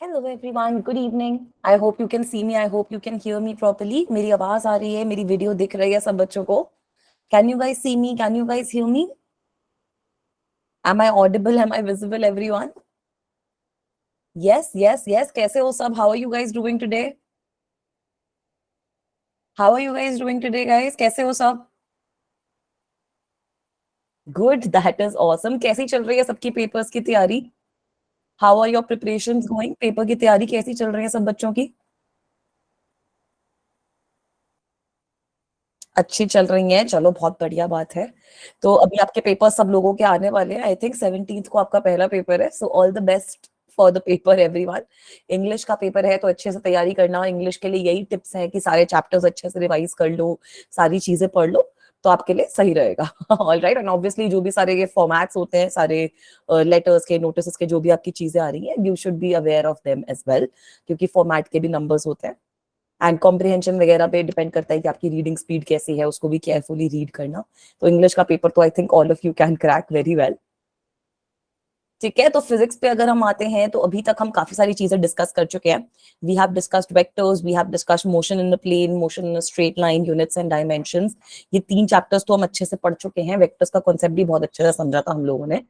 Hello everyone, good evening. I hope you can see me. I hope you can hear me properly. मेरी आवाज आ रही है, मेरी video दिख रही है सब बच्चों को. Can you guys see me? Can you guys hear me? Am I audible? Am I visible, everyone? Yes, yes, yes. कैसे हो सब? How are you guys doing today? How are you guys doing today, guys? कैसे हो सब? Good, that is awesome. कैसी चल रही है सबकी पेपर्स की तैयारी? How are your preparations going? Paper की तैयारी कैसी चल रही है सब बच्चों की? अच्छी चल रही हैं, चलो बहुत बढ़िया बात है. तो अभी आपके पेपर सब लोगों के आने वाले हैं. आई थिंक 17th को आपका पहला पेपर है. So all the best for the paper everyone. English का पेपर है तो अच्छे से तैयारी करना. इंग्लिश के लिए यही टिप्स है कि सारे चैप्टर्स अच्छे से रिवाइज कर लो, सारी चीजें पढ़ लो, तो आपके लिए सही रहेगा. All right. एंड ऑब्वियसली जो भी सारे ये फॉर्मेट्स होते हैं, सारे लेटर्स के, नोटिस के, जो भी आपकी चीजें आ रही हैं, you should be aware of them as well, क्योंकि फॉर्मेट के भी नंबर्स होते हैं. एंड कॉम्प्रिहेंशन वगैरह पे डिपेंड करता है कि आपकी रीडिंग स्पीड कैसी है, उसको भी केयरफुली रीड करना. तो इंग्लिश का पेपर तो I think all of you can crack very well. ठीक है, तो फिजिक्स पे अगर हम आते हैं तो अभी तक हम काफी सारी चीजें डिस्कस कर चुके हैं. We have discussed vectors, we have discussed motion in the plane, motion in a straight line, units and dimensions. ये 3 चैप्टर्स तो हम अच्छे से पढ़ चुके हैं. वेक्टर्स का कॉन्सेप्ट भी बहुत अच्छे से समझा था हम लोगों ने.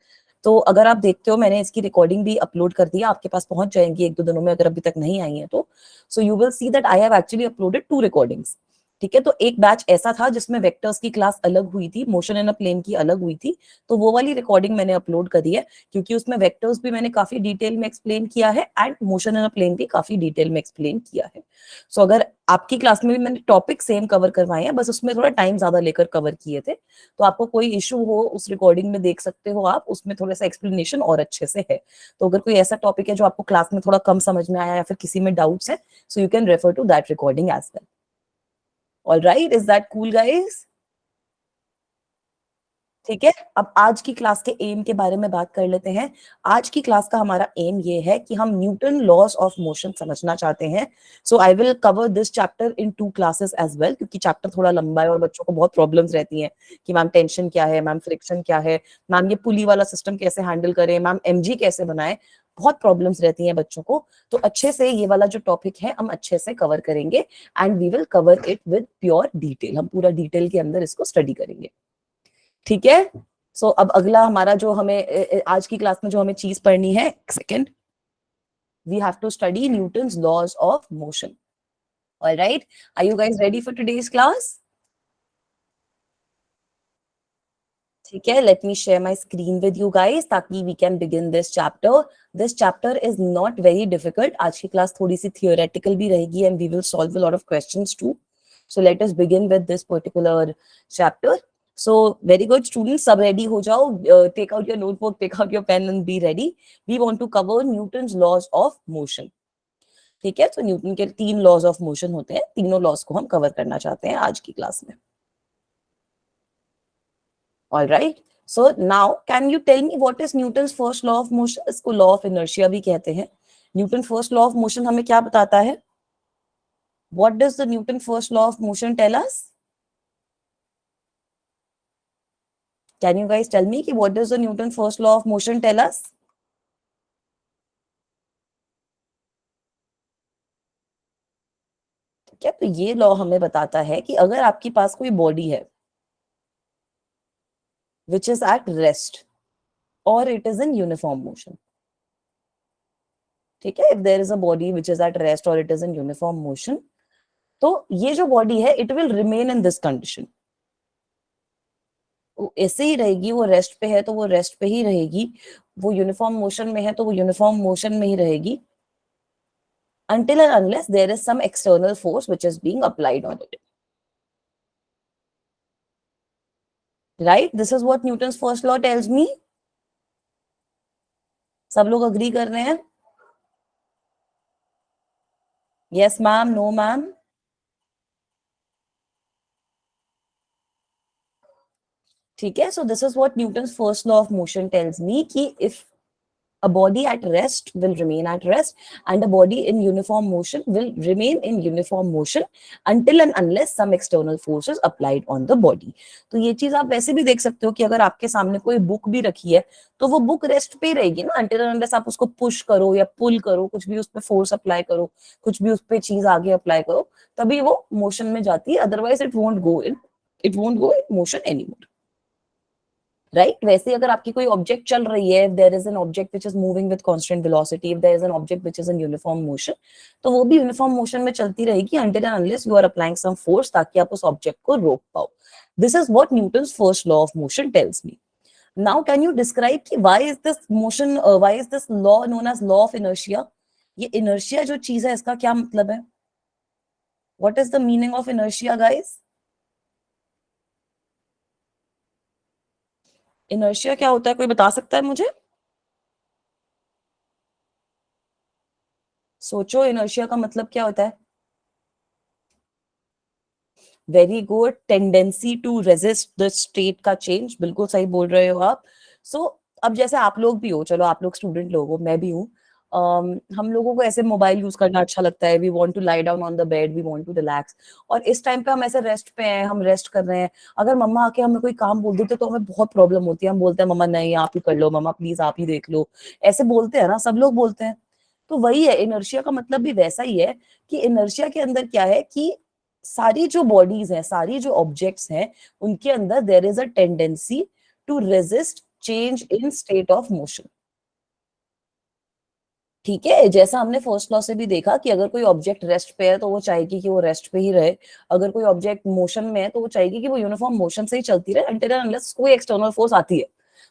तो अगर आप देखते हो, मैंने इसकी रिकॉर्डिंग भी अपलोड कर दी है, आपके पास पहुंच जाएंगी 1-2 दिनों में, अगर अभी तक नहीं आई है तो. सो you will see that I have actually uploaded 2 recordings. ठीक है, तो एक बैच ऐसा था जिसमें वेक्टर्स की क्लास अलग हुई थी, मोशन इन अ प्लेन की अलग हुई थी. तो वो वाली रिकॉर्डिंग मैंने अपलोड कर दी है, क्योंकि उसमें वेक्टर्स भी मैंने काफी डिटेल में एक्सप्लेन किया है and motion in a plane भी काफी डिटेल में एक्सप्लेन किया है. सो अगर आपकी क्लास में भी मैंने टॉपिक सेम कवर करवाए हैं, बस उसमें थोड़ा टाइम ज्यादा लेकर कवर किए थे, तो आपको कोई इशू हो उस रिकॉर्डिंग में देख सकते हो आप, उसमें थोड़ा सा एक्सप्लेनेशन और अच्छे से है. तो अगर कोई ऐसा टॉपिक है जो आपको क्लास में थोड़ा कम समझ में आया या फिर किसी में डाउट्स है, so you can refer to that recording as well. All right, is that cool guys? ठीक है, अब आज की क्लास के एम के बारे में बात कर लेते हैं. आज की क्लास का हमारा एम ये है कि हम न्यूटन लॉज ऑफ मोशन समझना चाहते हैं. So I will cover this chapter in 2 classes as well, क्योंकि चैप्टर थोड़ा लंबा है और बच्चों को बहुत प्रॉब्लम्स रहती हैं कि मैम टेंशन क्या है, मैम फ्रिक्शन क्या है, मैम ये पुली वाला सिस्टम कैसे हैंडल करें, मैम एमजी कैसे बनाए. बहुत प्रॉब्लम्स रहती हैं बच्चों को. तो अच्छे से ये वाला जो टॉपिक है हम अच्छे से कवर करेंगे and we will cover it with pure detail. हम पूरा डिटेल के अंदर इसको स्टडी करेंगे. ठीक है. सो अब अगला हमारा जो हमें आज की क्लास में जो हमें चीज पढ़नी है, second, we have to study Newton's laws of motion. Alright, are you guys ready for today's class? ठीक है, let me share my screen with you guys ताकि we can begin this chapter. This chapter is not very difficult. आज की class थोड़ी सी theoretical भी रहेगी and we will solve a lot of questions too. So let us begin with this particular chapter. So very good students, सब ready हो जाओ. Take out your notebook, take out your pen and be ready. We want to cover Newton's laws of motion. ठीक है, तो Newton के 3 laws of motion होते हैं. तीनों लॉज को हम कवर करना चाहते हैं आज की क्लास में. All right. So now can you tell me what is Newton's first law of motion? इसको लॉ ऑफ इनर्शिया भी कहते हैं. Newton first law of motion हमें क्या बताता है? What does the Newton first law of motion tell us? Can you guys tell me कि what does the Newton first law of motion tell us? क्या, तो ये लॉ हमें बताता है कि अगर आपके पास कोई बॉडी है विच इज एट रेस्ट और it is in uniform motion. ठीक है, if there is a body which is at rest और it is in uniform motion, तो ये जो बॉडी है it will remain in this condition. वो ऐसे ही रहेगी. वो रेस्ट पे है तो वो रेस्ट पे ही रहेगी, वो यूनिफॉर्म मोशन में है तो वो यूनिफॉर्म मोशन में ही रहेगी, until and unless there is some external force which is being applied on it. Right, this is what Newton's first law tells me. सब लोग अग्री कर रहे हैं? Yes ma'am, no ma'am? ठीक है, so this is what Newton's first law of motion tells me कि if A body at rest will remain at rest, and a body in uniform motion will remain in uniform motion until and unless some external force is applied on the body. तो ये चीज आप वैसे भी देख सकते हो कि अगर आपके सामने कोई बुक भी रखी है तो वो बुक रेस्ट पे ही रहेगी ना, until and unless आप उसको पुश करो या पुल करो, कुछ भी उस पर फोर्स अप्लाई करो, कुछ भी उस पर चीज आगे अप्लाई करो, तभी वो मोशन में जाती है, otherwise it won't go in motion anymore, right? वैसे अगर आपकी कोई ऑब्जेक्ट चल रही है, there is an object which is moving with constant velocity, if there is an object which is in uniform motion, तो वो भी यूनिफॉर्म मोशन में चलती रहेगी until and unless you are applying some force, ताकि आप उस ऑब्जेक्ट को रोक पाओ. This is what Newton's first law of motion tells me. Now can you describe कि why is this law known as law of inertia? ये inertia जो चीज है इसका क्या मतलब है? What is the meaning of inertia, guys? Inertia क्या होता है, कोई बता सकता है मुझे? सोचो, इनर्शिया का मतलब क्या होता है? Very good, tendency to resist the state का चेंज, बिल्कुल सही बोल रहे हो आप. अब जैसे आप लोग भी हो, चलो आप लोग स्टूडेंट लोग हो, मैं भी हूँ. हम लोगों को ऐसे मोबाइल यूज करना अच्छा लगता है, we want to lie down on the bed, we want to relax, और इस टाइम पे हम ऐसे रेस्ट पे हैं, हम रेस्ट कर रहे हैं. अगर मम्मा आके हमें कोई काम बोल देते तो हमें बहुत प्रॉब्लम होती है, हम बोलते हैं मम्मा नहीं आप ही कर लो, मम्मा प्लीज आप ही देख लो, ऐसे बोलते हैं ना, सब लोग बोलते हैं. तो वही है, इनर्शिया का मतलब भी वैसा ही है कि इनर्शिया के अंदर क्या है कि सारी जो बॉडीज हैं, सारी जो ऑब्जेक्ट्स हैं, उनके अंदर there is a tendency to resist change in state of motion. ठीक है, जैसा हमने फर्स्ट लॉ से भी देखा कि अगर कोई ऑब्जेक्ट रेस्ट पे है तो वो चाहेगी कि वो रेस्ट पे ही रहे, अगर कोई ऑब्जेक्ट मोशन में है तो वो चाहेगी कि वो यूनिफॉर्म मोशन से ही चलती रहे until and unless कोई एक्सटर्नल फोर्स आती है.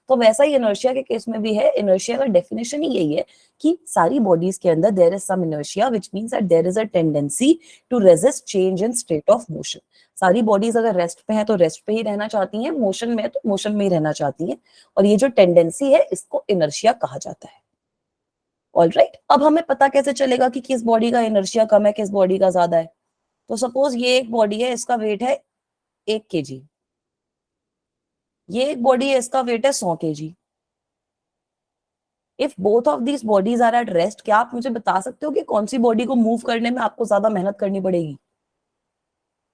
तो वैसा ही इनर्शिया के केस में भी है. इनर्शिया का डेफिनेशन ही यही है कि सारी बॉडीज के अंदर there is some inertia which means that there is a tendency to resist change in state of motion. सारी बॉडीज अगर रेस्ट पे हैं तो रेस्ट पे ही रहना चाहती हैं, मोशन में है तो मोशन में ही रहना चाहती हैं, और ये जो टेंडेंसी है इसको इनर्शिया कहा जाता है. ऑलराइट, अब हमें पता कैसे चलेगा कि किस बॉडी का इनर्शिया कम है, किस बॉडी का ज्यादा है? तो सपोज ये एक बॉडी है, इसका वेट है 1 kg, ये एक बॉडी है, इसका वेट है 100 kg. If both of these bodies are at rest, क्या आप मुझे बता सकते हो कि कौन सी बॉडी को मूव करने में आपको ज्यादा मेहनत करनी पड़ेगी?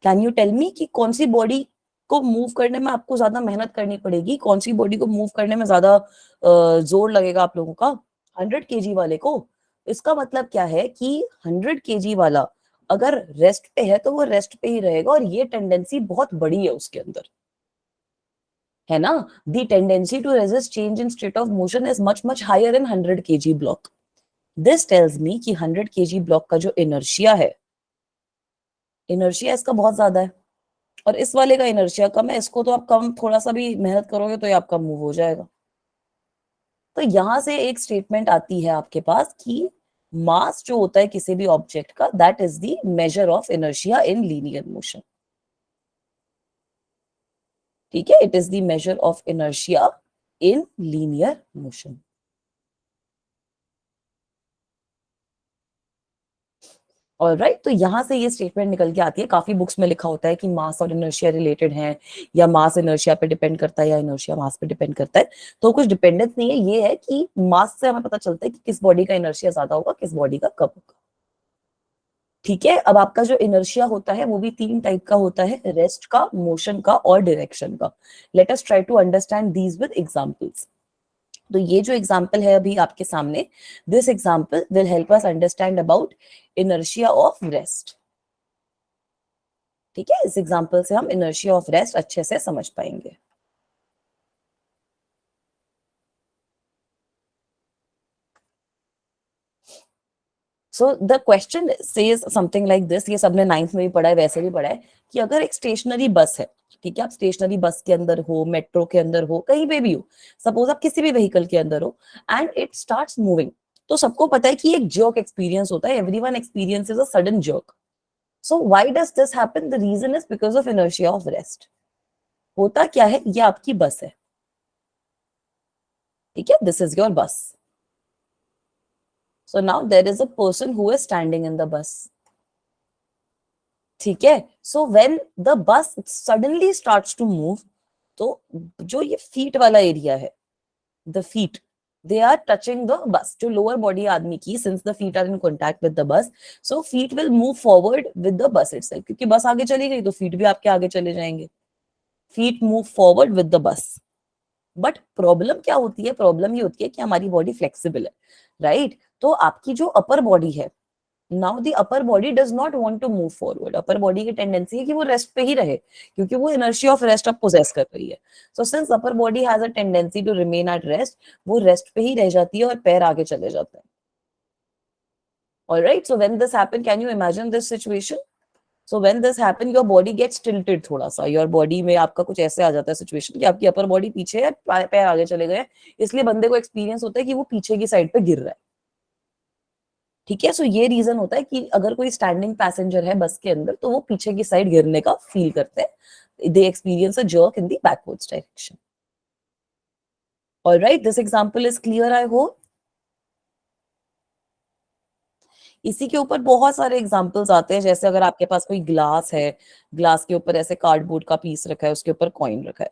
कैन यू टेल मी कि कौन सी बॉडी को मूव करने में आपको ज्यादा मेहनत करनी पड़ेगी, कौन सी बॉडी को मूव करने में ज्यादा जोर लगेगा आप लोगों का? 100 kg वाले को. इसका मतलब क्या है कि 100 kg वाला अगर रेस्ट पे है तो वो रेस्ट पे ही रहेगा, और ये टेंडेंसी बहुत बड़ी है उसके अंदर, है ना? The tendency to resist change in state of motion is much much higher in 100 kg block. This tells me कि 100 kg ब्लॉक का जो इनर्शिया है, इनर्शिया इसका बहुत ज्यादा है, और इस वाले का इनर्शिया कम है. इसको तो आप कम, थोड़ा सा भी मेहनत करोगे तो ये आपका मूव हो जाएगा. तो यहां से एक स्टेटमेंट आती है आपके पास कि मास जो होता है किसी भी ऑब्जेक्ट का, that is the measure of inertia in linear motion. ठीक है, it is the measure of inertia in linear motion. Alright, तो यहां से ये स्टेटमेंट निकल के आती है. काफी बुक्स में लिखा होता है कि मास और इनर्शिया रिलेटेड हैं, या मास इनर्शिया पे डिपेंड करता है, या इनर्शिया मास पे डिपेंड करता है. तो कुछ डिपेंडेंस नहीं है, ये है कि मास से हमें पता चलता है कि किस बॉडी का इनर्शिया ज्यादा होगा, किस बॉडी का कम होगा. ठीक है, अब आपका जो इनर्शिया होता है वो भी 3 टाइप का होता है, रेस्ट का, मोशन का और डायरेक्शन का. Let us try to understand these with examples. तो ये जो एग्जांपल है अभी आपके सामने, this example will help us understand about inertia of rest. ठीक है, इस एग्जांपल से हम इनर्शिया ऑफ रेस्ट अच्छे से समझ पाएंगे. So the question says something like this. ये सबने 9th में भी पढ़ा है, वैसे भी पढ़ा है कि अगर एक स्टेशनरी बस है, ठीक है, आप स्टेशनरी बस के अंदर हो, मेट्रो के अंदर हो, कहीं पे भी हो, सपोज आप किसी भी व्हीकल के अंदर हो, एंड इट स्टार्ट्स मूविंग, तो सबको पता है कि एक जर्क एक्सपीरियंस होता है. Everyone experiences a sudden jerk. So why does this happen? The reason is because of inertia of rest. होता क्या है, ये आपकी बस है, ठीक है, this is your bus. So now there is a person who is standing in the bus. ठीक है, so when the bus suddenly starts to move, तो जो ये फीट वाला एरिया है, the feet, they are touching the bus. जो lower body है आदमी की, since the feet are in contact with the bus, so feet will move forward with the bus itself. क्योंकि बस आगे चली गई तो feet भी आपके आगे चले जाएंगे. Feet move forward with the bus. But problem क्या होती है? प्रॉब्लम ये होती है कि हमारी बॉडी फ्लेक्सिबल है, राइट? तो आपकी जो अपर बॉडी है, now the upper body does not want to move forward. Upper body की टेंडेंसी है कि वो रेस्ट पे ही रहे, क्योंकि वो इनर्शिया ऑफ रेस्ट अब पोजेस कर रही है. So since upper body has a tendency to remain at rest, वो रेस्ट पे ही रह जाती है और पैर आगे चले जाते हैं. Alright, so when this happen, can you imagine this situation? So when this happen, your body gets tilted थोड़ा सा. Your body में आपका कुछ ऐसे आ जाता है सिचुएशन कि आपकी अपर बॉडी पीछे है, पैर आगे चले गए, इसलिए बंदे को एक्सपीरियंस होता है कि वो पीछे की साइड पे गिर रहा है. ठीक है, सो ये रीजन होता है कि अगर कोई स्टैंडिंग पैसेंजर है बस के अंदर तो वो पीछे की साइड गिरने का फील करते हैं. They experience a jerk in the backwards direction. Alright, this example is clear, I hope. इसी के ऊपर बहुत सारे एग्जाम्पल्स आते हैं. जैसे अगर आपके पास कोई ग्लास है, ग्लास के ऊपर ऐसे कार्डबोर्ड का पीस रखा है, उसके ऊपर कॉइन रखा है,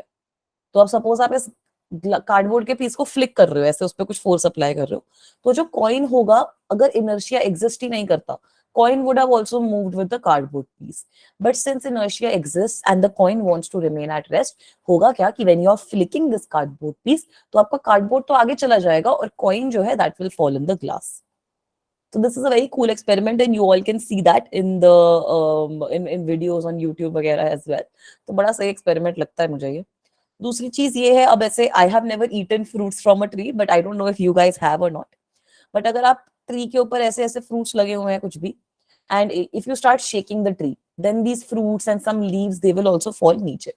तो अब सपोज आप इस कार्डबोर्ड के पीस को फ्लिक कर रहे हो, ऐसे उस पर कुछ फोर्स अप्लाई कर रहे हो, तो जो कॉइन होगा, अगर इनर्शिया एग्जिस्ट ही नहीं करता, coin would have also moved with the cardboard piece. But since inertia exists and the coin wants to remain at rest, होगा क्या कि when you are flicking this cardboard piece, तो आपका cardboard तो आगे चला जाएगा और coin जो है that will fall in the glass. So this is a very cool experiment and you all can see that in the in videos on YouTube वगैरह as well. तो बड़ा सही experiment लगता है मुझे ये. दूसरी चीज ये है, अब ऐसे I have never eaten fruits from a tree, but I don't know if you guys have or not. But अगर आप ट्री के ऊपर ऐसे ऐसे fruits लगे हुए हैं कुछ भी, and if you start shaking the tree, then these fruits and some leaves they will also fall नीचे.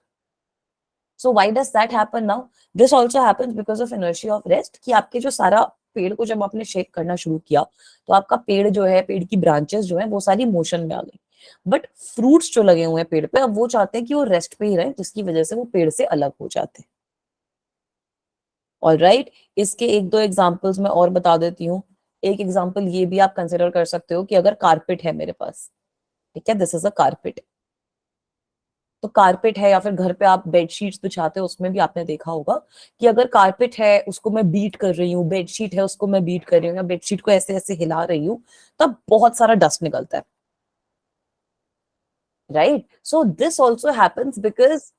So why does that happen now? This also happens because of inertia of rest. कि आपके जो सारा पेड़ को जब आपने shake करना शुरू किया, तो आपका पेड़ जो है, पेड़ की ब्रांचेस जो है, वो सारी मोशन में आ गई. बट फ्रूट्स जो लगे हुए हैं पेड़ पे, अब वो चाहते हैं कि वो रेस्ट पे ही रहे, जिसकी वजह से वो पेड़ से अलग हो जाते हैं. ऑलराइट, इसके एक दो एग्जांपल्स मैं और बता देती हूँ. एक एग्जांपल ये भी आप कंसिडर कर सकते हो कि अगर कारपेट है मेरे पास, ठीक है, दिस इज अ कारपेट. तो कारपेट है या फिर घर पे आप बेडशीट्स बिछाते हो, उसमें भी आपने देखा होगा कि अगर कारपेट है उसको मैं बीट कर रही हूँ, बेडशीट है उसको मैं बीट कर रही हूँ, या बेडशीट को ऐसे ऐसे हिला रही हूँ, तब बहुत सारा डस्ट निकलता है, right? So this also happens because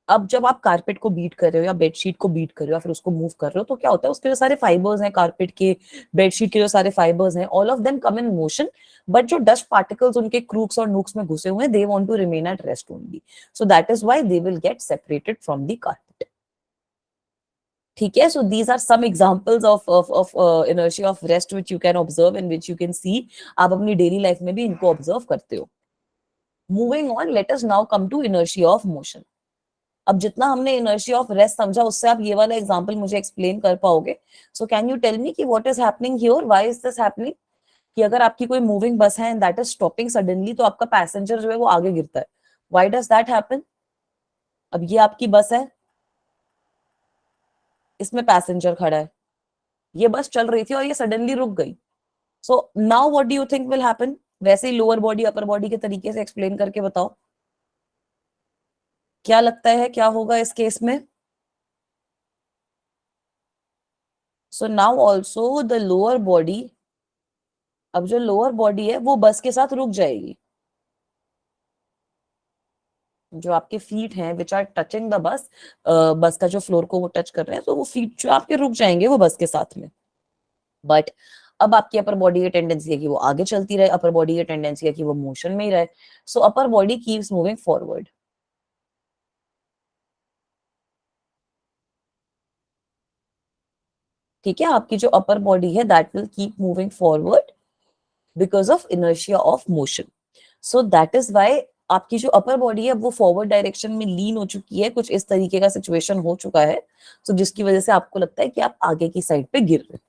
अब जब आप कारपेट को बीट कर रहे हो या बेडशीट को बीट कर रहे हो या फिर उसको मूव कर रहे हो, तो क्या होता है, उसके जो सारे फाइबर्स हैं, कारपेट के, बेडशीट के जो सारे फाइबर्स हैं, all of them come in motion. But जो डस्ट पार्टिकल्स उनके क्रूक्स और नूक्स में घुसे हुए हैं, they want to remain at rest only. So that is why they will get separated from the carpet. ठीक है, so these are some examples of inertia of rest which you can observe and which you can see. आप अपनी daily life में भी इनको observe करते हो. Moving on, let us now come to inertia of motion. अब जितना हमने इनर्शिया ऑफ रेस्ट समझा, उससे आप ये वाला एग्जांपल मुझे एक्सप्लेन कर पाओगे? So can you tell me कि what is happening here, why is this happening? कि अगर आपकी कोई मूविंग बस है and that is stopping suddenly, तो आपका पैसेंजर जो है वो आगे गिरता है. Why does that happen? अब ये आपकी बस है, इसमें पैसेंजर खड़ा है, ये बस चल रही थी और ये सडनली रुक गई. So now what do you think will happen? वैसे ही लोअर बॉडी अपर बॉडी के तरीके से एक्सप्लेन करके बताओ, क्या लगता है क्या होगा इस केस में? So now also the lower body, अब जो लोअर बॉडी है वो बस के साथ रुक जाएगी. जो आपके फीट हैं which are touching the bus, बस का जो फ्लोर को वो टच कर रहे हैं, तो वो फीट जो आपके रुक जाएंगे वो बस के साथ में. बट अब आपकी अपर बॉडी की टेंडेंसी है कि वो आगे चलती रहे, अपर बॉडी की टेंडेंसी है कि वो मोशन में ही रहे. So upper body keeps moving forward. ठीक है, आपकी जो अपर बॉडी है that will keep moving forward because of inertia of motion. So that is why आपकी जो अपर बॉडी है वो फॉरवर्ड डायरेक्शन में लीन हो चुकी है, कुछ इस तरीके का सिचुएशन हो चुका है, so जिसकी वजह से आपको लगता है कि आप आगे की साइड पे गिर रहे.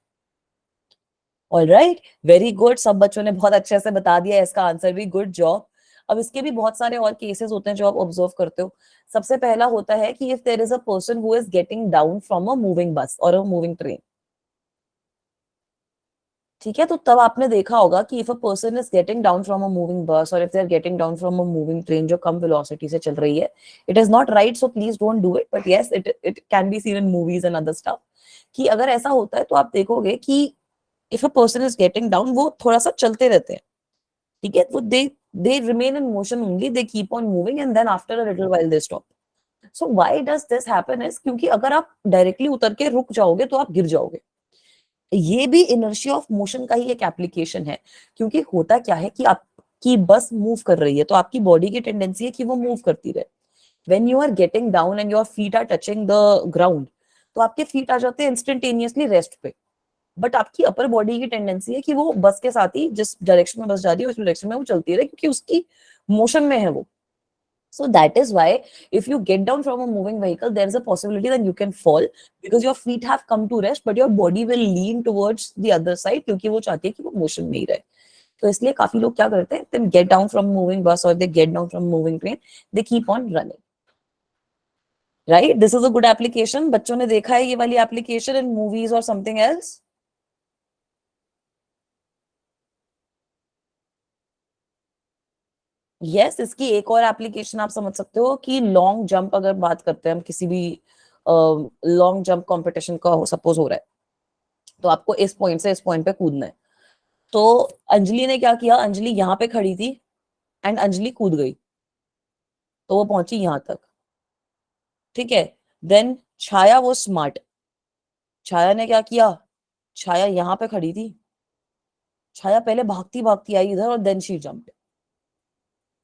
ऑलराइट, वेरी गुड, सब बच्चों ने बहुत अच्छे से बता दिया इसका आंसर भी, गुड जॉब. अब इसके भी बहुत सारे और केसेस होते हैं जो आप ऑब्जर्व करते हो. सबसे पहला होता है कि if there is a person who is getting down from a moving bus और अ मूविंग ट्रेन. ठीक है, तो तब आपने देखा होगा कि if a person is getting down from a moving bus और if they are getting down from a moving train जो कम वेलोसिटी से चल रही है, it is not right, so please don't do it, but yes it can be seen in movies and other stuff. कि अगर ऐसा होता है तो आप देखोगे कि if a person is getting down, वो थोड़ा सा चलते रहते हैं, ठीक है, वो they remain in motion only, they keep on moving and then after a little while they stop. So why does this happen is, क्योंकि अगर आप डायरेक्टली उतर के रुक जाओगे तो आप गिर जाओगे। ये भी इनर्शिया ऑफ मोशन का ही एक एप्लीकेशन है, क्योंकि होता क्या है कि आपकी बस मूव कर रही है तो आपकी बॉडी की टेंडेंसी है कि वो मूव करती रहे। When you are getting down and your feet are touching the ground, तो आपके फीट आ जाते हैं इंस्टेंटेनियसली रेस्ट पे, बट आपकी अपर बॉडी की टेंडेंसी है कि वो बस के साथ ही, जिस डायरेक्शन में बस जा रही है उस डायरेक्शन में वो चलती रहे, क्योंकि उसकी मोशन में है वो। So that is why if you get down from a moving vehicle, there is a possibility that you can fall because your feet have come to rest, but your body will lean towards the other side क्योंकि वो चाहती है कि वो motion में ही रहे। तो इसलिए काफी लोग क्या करते हैं, they get down from moving bus or they get down from moving train, they keep on running. Right? This is a good application. बच्चों ने देखा है ये वाली application in movies or something else? Yes, इसकी एक और एप्लीकेशन आप समझ सकते हो कि लॉन्ग जंप अगर बात करते हैं हम, किसी भी लॉन्ग जंप कंपटीशन का हो, सपोज हो रहा है, तो आपको इस पॉइंट से इस पॉइंट पे कूदना है। तो अंजलि ने क्या किया, अंजलि यहाँ पे खड़ी थी एंड अंजलि कूद गई, तो वो पहुंची यहां तक, ठीक है। देन छाया वो स्मार्ट, छाया ने क्या किया, छाया यहाँ पे खड़ी थी, छाया पहले भागती भागती आई इधर और देन शी जंप।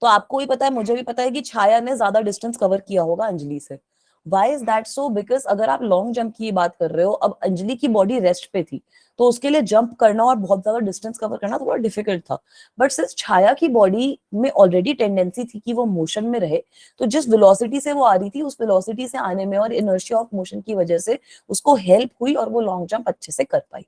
तो आपको भी पता है, मुझे भी पता है कि छाया ने ज्यादा डिस्टेंस कवर किया होगा अंजलि से। Why is that so, because अगर आप लॉन्ग जंप की बात कर रहे हो, अब अंजलि की बॉडी रेस्ट पे थी, तो उसके लिए जंप करना और बहुत ज्यादा डिस्टेंस कवर करना थोड़ा डिफिकल्ट था। बट सिंस छाया की बॉडी में ऑलरेडी टेंडेंसी थी कि वो मोशन में रहे, तो जिस वेलोसिटी से वो आ रही थी उस वेलोसिटी से आने में और इनर्शिया ऑफ मोशन की वजह से उसको हेल्प हुई और वो लॉन्ग जंप अच्छे से कर पाई।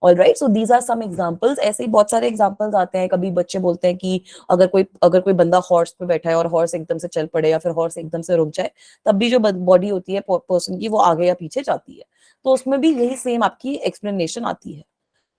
All right, so these are some examples. ऐसे ही बहुत सारे एग्जाम्पल्स आते हैं। कभी बच्चे बोलते हैं कि अगर कोई बंदा हॉर्स पे बैठा है और हॉर्स एकदम से चल पड़े या फिर हॉर्स एकदम से रुक जाए, तब भी जो बॉडी होती है पर्सन की वो आगे या पीछे जाती है। तो उसमें भी यही सेम आपकी एक्सप्लेनेशन आती है,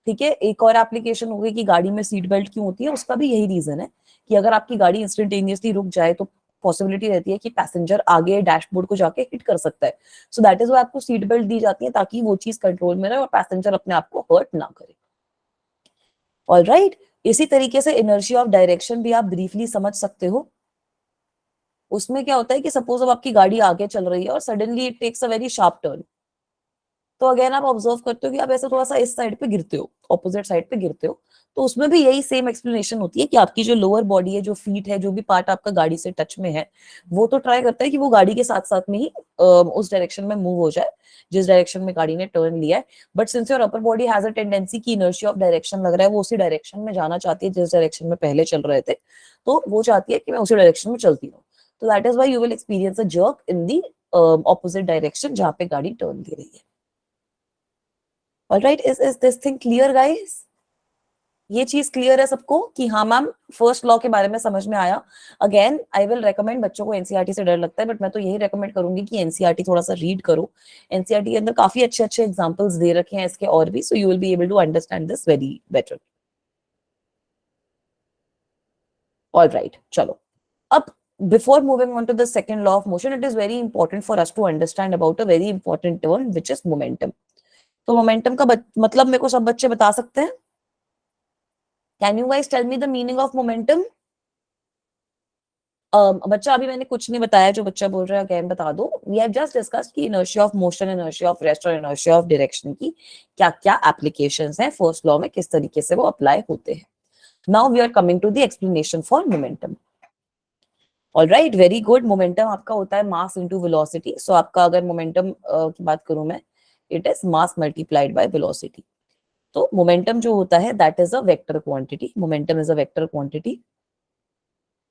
ठीक है। एक और एप्लीकेशन हो गई कि गाड़ी में सीट बेल्ट क्यों होती है, उसका भी यही रीजन है कि अगर आपकी गाड़ी इंस्टेंटेनियसली रुक जाए तो पॉसिबिलिटी रहती है कि पैसेंजर आगे डैशबोर्ड को जाके हिट कर सकता है। सो दैट इज वाई आपको सीट बेल्ट दी जाती है, ताकि वो चीज कंट्रोल में रहे और पैसेंजर अपने आप को हर्ट ना करे। ऑल राइट, इसी तरीके से इनर्शिया ऑफ डायरेक्शन भी आप ब्रीफली समझ सकते हो। उसमें क्या होता है कि सपोज अब आपकी गाड़ी आगे चल रही है और suddenly it takes a very sharp turn, तो अगेन आप ऑब्जर्व करते हो कि आप ऐसे थोड़ा सा इस साइड पे गिरते हो, ऑपोजिट साइड पे गिरते हो। तो उसमें भी यही सेम एक्सप्लेनेशन होती है कि आपकी जो लोअर बॉडी है, जो फीट है, जो भी पार्ट आपका गाड़ी से टच में है, वो तो ट्राई करता है कि वो गाड़ी के साथ साथ में ही उस डायरेक्शन में मूव हो जाए जिस डायरेक्शन में गाड़ी ने टर्न लिया है। But since your upper body has a tendency की इनर्शिया ऑफ डायरेक्शन लग रहा है, वो उसी डायरेक्शन में जाना चाहती है जिस डायरेक्शन में पहले चल रहे थे, तो वो चाहती है कि मैं उसी डायरेक्शन में चलती हूँ। तो that is why you will experience a jerk in the opposite direction जहां पे गाड़ी टर्न दे रही है। Alright, is this thing clear guys? ये चीज क्लियर है सबको कि हाँ मैम, फर्स्ट लॉ के बारे में समझ में आया? अगेन आई विल रेकमेंड, बच्चों को एनसीईआरटी से डर लगता है, बट मैं तो यही रेकमेंड करूंगी कि एनसीईआरटी थोड़ा सा रीड करो। एनसीईआरटी के अंदर काफी अच्छे अच्छे एग्जांपल्स दे रखे हैं इसके और भी, so you will be able to understand this very better. All right, चलो अब before moving on to the second law of motion, it is very important for us to understand about a very important term which is momentum. तो momentum का मतलब मेरे को सब बच्चे बता सकते हैं? Can you guys tell me the meaning of momentum? बच्चा, अभी मैंने कुछ नहीं बताया, जो बच्चा बोल रहा है अगेन बता दो। वी हैव जस्ट डिस्कस्ड कि inertia of motion, inertia of rest और इनर्शिया ऑफ डायरेक्शन की क्या क्या एप्लीकेशंस हैं, फर्स्ट लॉ में किस तरीके से वो अप्लाई होते हैं। Now we are coming to the explanation for momentum. Alright, very good. Momentum आपका होता है मास इनटू वेलोसिटी। सो आपका अगर मोमेंटम की बात करूं मैं, it is mass multiplied by velocity. तो मोमेंटम जो होता है that is a vector quantity. Momentum is a vector quantity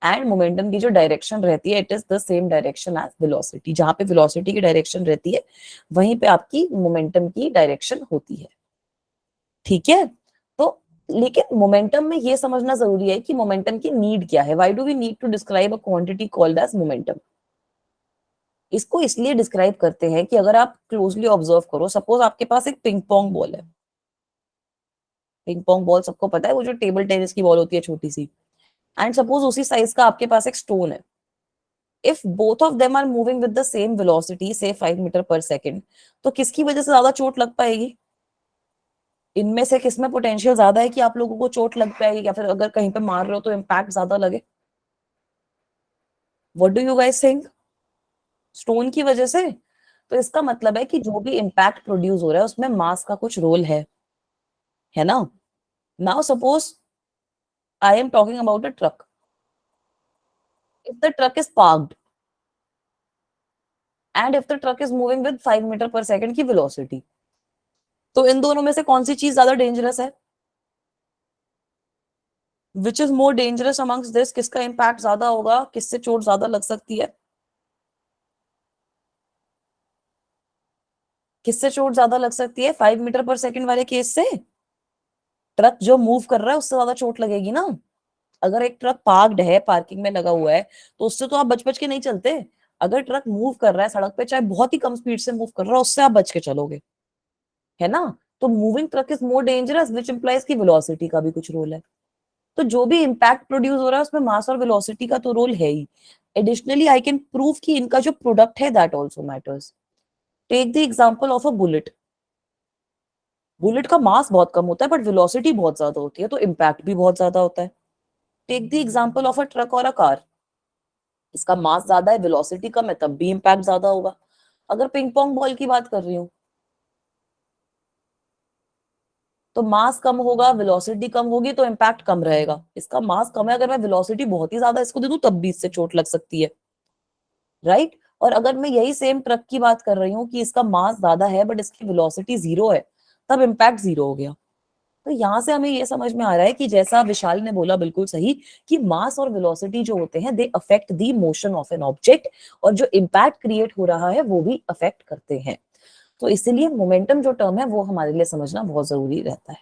and momentum की जो डायरेक्शन रहती है, it is the same direction as velocity. जहां पे वेलोसिटी की डायरेक्शन रहती है वहीं पे आपकी मोमेंटम की डायरेक्शन होती है, ठीक है। तो लेकिन मोमेंटम में ये समझना जरूरी है कि मोमेंटम की नीड क्या है। Why do we need to describe a quantity called as momentum? इसको इसलिए डिस्क्राइब करते हैं कि अगर आप क्लोजली ऑब्जर्व करो, सपोज आपके पास एक पिंग पोंग बॉल है। पिंग पोंग बॉल सबको पता है, वो जो टेबल टेनिस की बॉल होती है छोटी सी। एंड सपोज उसी साइज का आपके पास एक स्टोन है। If both of them are moving with the same velocity से 5 मीटर पर सेकेंड, तो किसकी वजह से ज्यादा चोट लग पाएगी? इनमें से किसमें पोटेंशियल ज्यादा है कि आप लोगों को चोट लग पाएगी, या फिर अगर कहीं पे मार रहे हो तो इम्पैक्ट ज्यादा लगे? What do you guys think? Stone की वजह से? तो इसका मतलब है कि जो भी इम्पैक्ट प्रोड्यूस हो रहा है उसमें मास का कुछ रोल है ना? Now suppose I am talking about a truck. If the truck is parked and if the truck is moving with 5 metre per second की वेलोसिटी, तो इन दोनों में से कौन सी चीज ज्यादा डेंजरस है? Which is more dangerous amongst this? किसका इम्पैक्ट ज्यादा होगा, किससे चोट ज्यादा लग सकती है? किससे चोट ज्यादा लग सकती है 5 मीटर पर सेकंड वाले केस से? ट्रक जो मूव कर रहा है उससे ज्यादा चोट लगेगी ना. अगर एक ट्रक पार्क्ड है, पार्किंग में लगा हुआ है, तो उससे तो आप बच बच के नहीं चलते. अगर ट्रक मूव कर रहा है सड़क पे, चाहे बहुत ही कम स्पीड से मूव कर रहा है, उससे आप बच के चलोगे, है ना? तो moving truck is more dangerous, which implies की वेलोसिटी का भी कुछ रोल है. तो जो भी इम्पैक्ट प्रोड्यूस हो रहा है उसमें मास और वेलोसिटी का तो रोल है ही. एडिशनली आई कैन प्रूव कि इनका जो प्रोडक्ट है that also matters. Take the example of a bullet. Bullet का मास बहुत कम होता है बट वेलोसिटी बहुत ज्यादा होती है, तो इम्पैक्ट भी बहुत ज्यादा होता है. Take the example of a truck और अ कार. इसका मास ज्यादा है, वेलोसिटी कम है, तब भी इम्पैक्ट ज्यादा होगा. अगर पिंग पोंग बॉल की बात कर रही हूँ, तो मास कम होगा, वेलोसिटी कम होगी, तो इम्पैक्ट कम रहेगा. इसका मास कम है, अगर मैं वेलोसिटी बहुत ही ज्यादा इसको दे दूं तब भी इससे चोट लग सकती है, राइट? और अगर मैं यही सेम ट्रक की बात कर रही हूँ कि इसका मास ज्यादा है बट इसकी वेलोसिटी जीरो है, तब इम्पैक्ट जीरो हो गया. तो यहां से हमें ये समझ में आ रहा है कि जैसा विशाल ने बोला बिल्कुल सही, कि मास और वेलोसिटी जो होते हैं they affect the motion of an object, और जो इम्पैक्ट क्रिएट हो रहा है वो भी अफेक्ट करते हैं. तो इसीलिए मोमेंटम जो टर्म है वो हमारे लिए समझना बहुत जरूरी रहता है.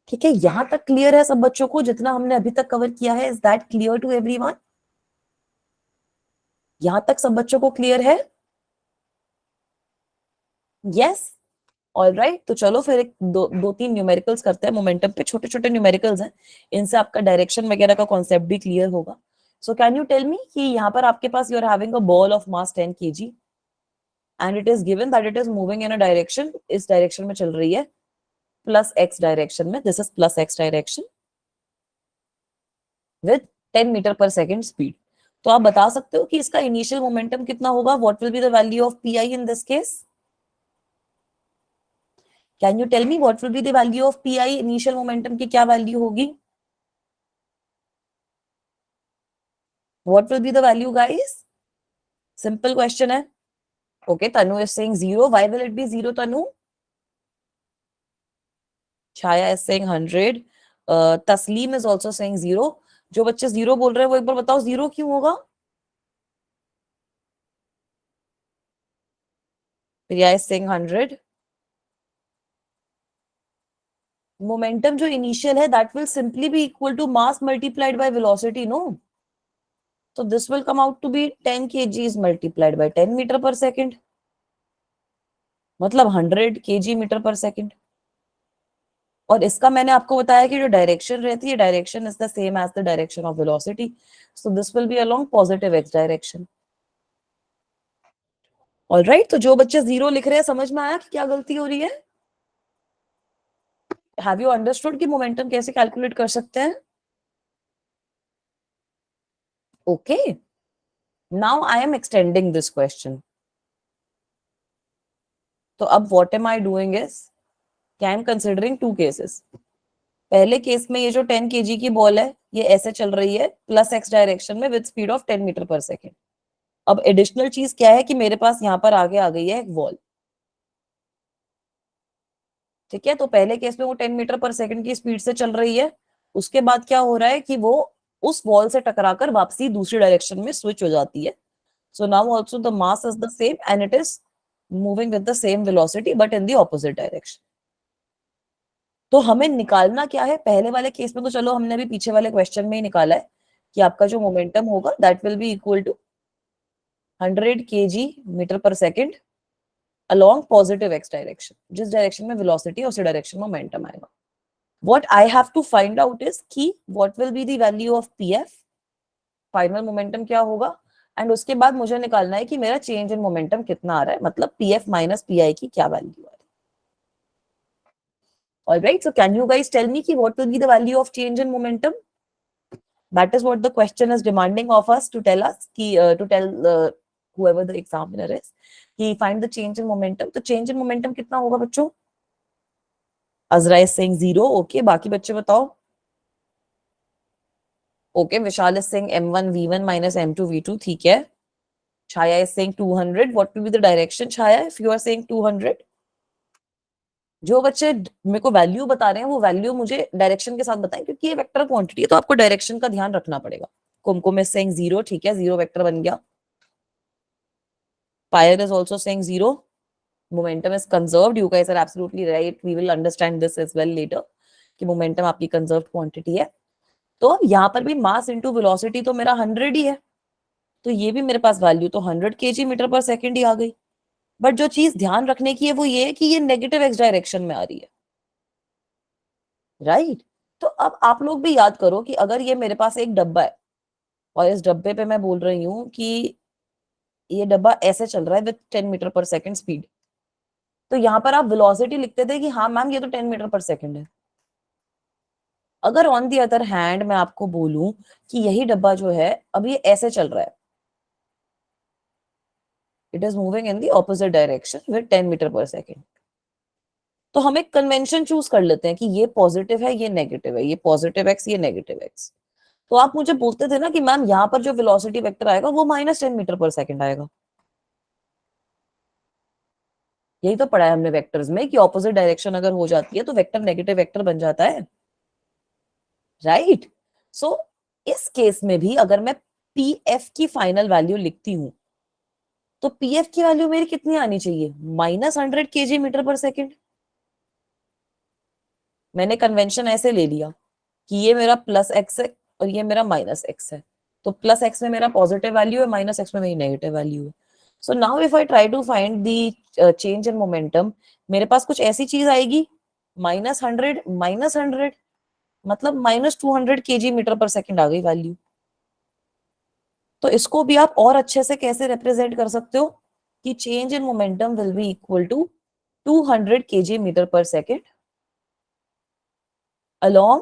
ठीक है, यहां तक क्लियर है सब बच्चों को? जितना हमने अभी तक कवर किया है, is that clear to everyone? यहां तक सब बच्चों को क्लियर है? यस. ऑल राइट, तो चलो फिर एक दो तीन न्यूमेरिकल्स करते हैं मोमेंटम पे. छोटे छोटे न्यूमेरिकल्स हैं, इनसे आपका डायरेक्शन वगैरह का कॉन्सेप्ट भी क्लियर होगा. So can you tell me कि यहाँ पर आपके पास you are having a ball of mass 10 kg and it is given that it is moving in a direction, इस डायरेक्शन में चल रही है, प्लस एक्स डायरेक्शन में. This is plus X direction with 10 metre per second speed. तो आप बता सकते हो कि इसका इनिशियल मोमेंटम कितना होगा? What will be the value of P I in this case? Can you tell me what will be the value of P I? Initial momentum की क्या वैल्यू होगी? What will be the value, guys? Simple question है. Okay, Tanu is saying 0. Why will it be 0, Tanu? Chaya is saying 100. Tasleem is also saying 0. जो बच्चे 0 बोल रहे हैं वो एक बार बताओ 0 क्यों होगा? Priya is saying 100. Momentum जो initial है that will simply be equal to mass multiplied by velocity, no? So this will come out to be 10 kgs multiplied by 10 meter per second. मतलब 100 kg मीटर पर सेकेंड. और इसका मैंने आपको बताया कि जो डायरेक्शन रहती है, direction is the same as the direction of velocity, so this will be along positive X direction. Alright, तो जो बच्चे 0 लिख रहे हैं, समझ में आया कि क्या गलती हो रही है? हैव यू अंडरस्टूड कि मोमेंटम कैसे कैलकुलेट कर सकते हैं? Okay, now I am extending this question. तो अब what am I doing is कि I am considering two cases. पहले केस में ये जो 10 kg की बॉल है ये ऐसे चल रही है प्लस एक्स डायरेक्शन में with speed of 10 metre per second. अब एडिशनल चीज क्या है कि मेरे पास यहाँ पर आगे आ गई है एक वॉल. ठीक है, तो पहले केस में वो 10 मीटर पर सेकंड की स्पीड से चल रही है. उसके बाद क्या हो रहा है कि वो उस वॉल से टकराकर वापसी दूसरी डायरेक्शन में स्विच हो जाती है. So now also the mass is the same and it is moving with the same velocity but in the opposite direction. तो हमें निकालना क्या है? पहले वाले केस में तो चलो हमने अभी पीछे वाले क्वेश्चन में ही निकाला है कि आपका जो मोमेंटम होगा that will be equal to 100 kg meter per second along positive x direction. जिस डायरेक्शन में वेलोसिटी है उसी डायरेक्शन में मोमेंटम आएगा. What I have to find out is कि what will be the value of pf? Final momentum क्या होगा? And उसके बाद मुझे निकालना है कि मेरा चेंज इन मोमेंटम कितना आ रहा है, मतलब पीएफ माइनस पीआई की क्या वैल्यू आ रही है. Alright, so can you guys tell me ki what will be the value of change in momentum? That is what the question is demanding of us to tell us, to tell whoever the examiner is, कि find the change in momentum. तो change in momentum कितना होगा बच्चों? Azra is saying 0. Okay, बाकी बच्चे बताओ. Okay, Vishal is saying m1 v1 minus m2 v2. ठीक है. Chaya is saying 200. What will be the direction, Chaya, if you are saying 200? जो बच्चे मेरे को वैल्यू बता रहे हैं वो वैल्यू मुझे डायरेक्शन के साथ बताएं, क्योंकि ये वेक्टर क्वांटिटी है तो आपको डायरेक्शन का ध्यान रखना पड़ेगा. कुमकुम इज सेइंग 0. ठीक है, 0 वेक्टर बन गया. Pyre is also saying 0. Momentum is conserved. You guys are absolutely right. We will understand this as well later कि momentum आपकी conserved quantity है. तो यहाँ पर भी mass into velocity तो मेरा 100 ही है, तो ये भी मेरे पास वैल्यू तो 100 kg मीटर पर सेकेंड ही आ गई. बट जो चीज ध्यान रखने की है वो ये है कि ये नेगेटिव एक्स डायरेक्शन में आ रही है. राइट. तो अब आप लोग भी याद करो कि अगर ये मेरे पास एक डब्बा है और इस डब्बे पे मैं बोल रही हूँ कि ये डब्बा ऐसे चल रहा है with 10 metre per second speed, तो यहाँ पर आप वेलोसिटी लिखते थे कि हाँ मैम ये तो 10 मीटर पर सेकेंड है. अगर ऑन दी अदर हैंड मैं आपको बोलूं कि यही डब्बा जो है अब ये ऐसे चल रहा है, it is moving in the opposite direction with 10 metre per second, तो हम एक कन्वेंशन चूज कर लेते हैं कि ये पॉजिटिव है ये नेगेटिव है, ये पॉजिटिव एक्स ये नेगेटिव एक्स. तो आप मुझे बोलते थे ना कि मैम यहाँ पर जो वेलोसिटी वेक्टर आएगा वो -10 मीटर पर सेकेंड आएगा. यही तो पढ़ा है हमने वेक्टर्स में कि ऑपोजिट डायरेक्शन अगर हो जाती है तो वेक्टर नेगेटिव वेक्टर बन जाता है. राइट. सो इस केस में भी अगर मैं पी एफ की फाइनल वैल्यू लिखती हूं तो पी एफ की वैल्यू मेरी कितनी आनी चाहिए? -100 kg मीटर पर सेकेंड. मैंने कन्वेंशन ऐसे ले लिया कि ये मेरा प्लस एक्स है और ये मेरा माइनस एक्स है, तो प्लस एक्स में मेरा पॉजिटिव वैल्यू है, माइनस एक्स में मेरी नेगेटिव वैल्यू है. So now if I try to find the change in momentum, मेरे पास कुछ ऐसी चीज आएगी -100 मतलब -200 kg मीटर पर सेकेंड आ गई वैल्यू. तो इसको भी आप और अच्छे से कैसे रिप्रेजेंट कर सकते हो कि change in momentum will be equal to 200 kg meter per second along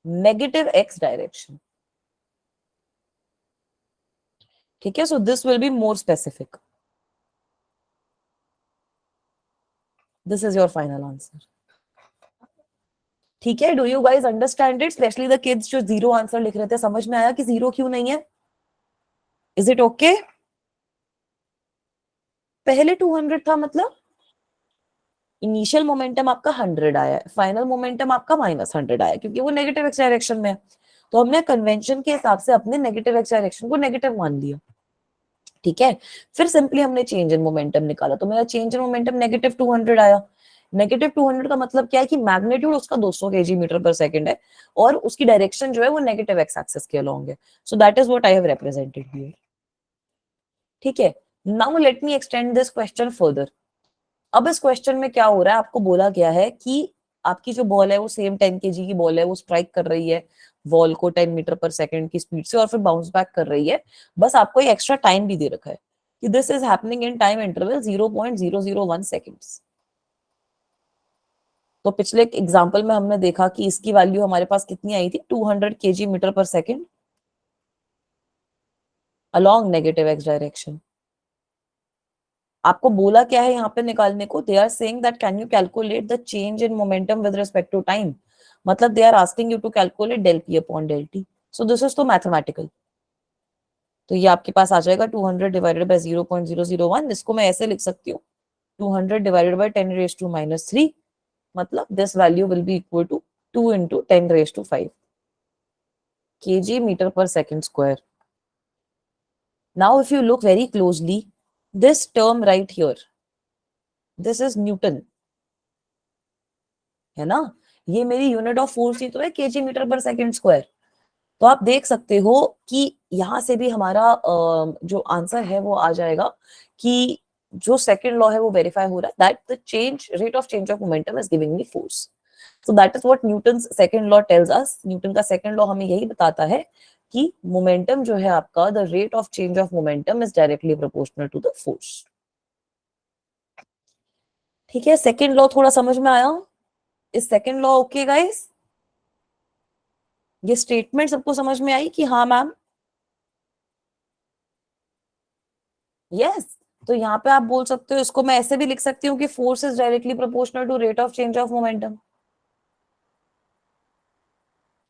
negative x direction. ठीक है, so this will be more specific. This is your final answer. ठीक है, do you guys understand it? Specially the kids जो 0 answer लिख रहे थे, समझ में आया कि 0 क्यों नहीं है? Is it okay? पहले 200 था मतलब इनिशियल मोमेंटम आपका 100 आया है, फाइनल मोमेंटम आपका -100 आया क्योंकि वो नेगेटिव एक्स डायरेक्शन में है. तो हमने कन्वेंशन के हिसाब से अपने नेगेटिव एक्स डायरेक्शन को नेगेटिव मान लिया. ठीक है, फिर सिंपली हमने चेंज इन मोमेंटम निकाला तो मेरा चेंज इन मोमेंटम -200 आया. -200 का मतलब क्या है कि मैग्नीट्यूड उसका 200 kg मीटर पर सेकेंड है और उसकी डायरेक्शन जो है वो नेगेटिव एक्स एक्सिस के अलोंग है. सो that is what I have represented here. ठीक है, now let me extend this question further. अब इस क्वेश्चन में क्या हो रहा है, आपको बोला गया है कि आपकी जो बॉल है वो सेम 10 kg की बॉल है, वो स्ट्राइक कर रही है वॉल को 10 मीटर पर सेकंड की स्पीड से और फिर बाउंस बैक कर रही है. बस आपको एक एक्स्ट्रा टाइम भी दे रखा है कि this is happening in time interval 0.001 seconds. तो पिछले एग्जांपल में हमने देखा कि इसकी वैल्यू हमारे पास कितनी आई थी, 200 kg meter per second along negative X direction. आपको बोला क्या है यहाँ पे निकालने को? They are saying that can you calculate the change in momentum with respect to time, मतलब they are asking you to calculate del P upon del T. So this is तो मैथमेटिकल. तो ये आपके पास आ जाएगा 200 डिवाइडेड बाय 0.001. इसको मैं ऐसे लिख सकती हूँ 200 डिवाइडेड बाय 10 रेज टू -3, मतलब this value will be equal to 2 into 10 raised to 5 kg meter per second square. Now if you look very closely, this term right here, this is Newton, है ना? ये मेरी unit of force ही तो है KG metre per second square. तो आप देख सकते हो कि यहां से भी हमारा जो आंसर है वो आ जाएगा कि जो सेकेंड लॉ है वो वेरीफाई हो रहा है, that the change rate of change of momentum is giving me force. So that is what Newton's second law tells us. Newton का सेकेंड लॉ हमें यही बताता है कि मोमेंटम जो है आपका, the rate of change of momentum is directly proportional to the force. ठीक है, सेकेंड लॉ थोड़ा समझ में आया? इस सेकेंड लॉ ओके गाइस? ये स्टेटमेंट सबको समझ में आई कि हाँ मैम? यस। तो यहाँ पे आप बोल सकते हो, इसको मैं ऐसे भी लिख सकती हूँ कि force is directly proportional to rate of change of momentum.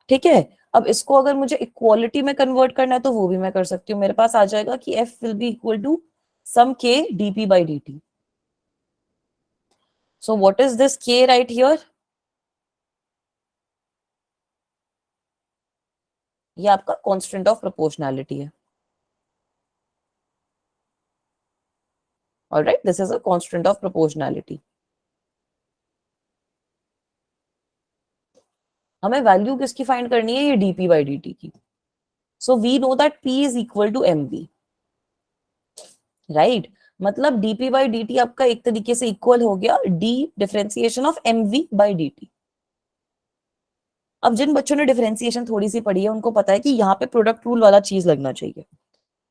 ठीक है, अब इसको अगर मुझे इक्वालिटी में कन्वर्ट करना है तो वो भी मैं कर सकती हूँ। मेरे पास आ जाएगा कि F will be equal to some K DP by D T. So what is this K right here? ये आपका कांस्टेंट ऑफ प्रोपोर्शनैलिटी है। Alright, this is a constant of proportionality. हमें वैल्यू किसकी फाइंड करनी है? ये डीपी बाई डी टी की। So we know that P is equal to M V, right? मतलब डीपी बाई डी टी आपका एक तरीके से इक्वल हो गया D differentiation of m v by D t. अब जिन बच्चों ने डिफरेंशिएशन थोड़ी सी पढ़ी है उनको पता है कि यहाँ पे प्रोडक्ट रूल वाला चीज लगना चाहिए।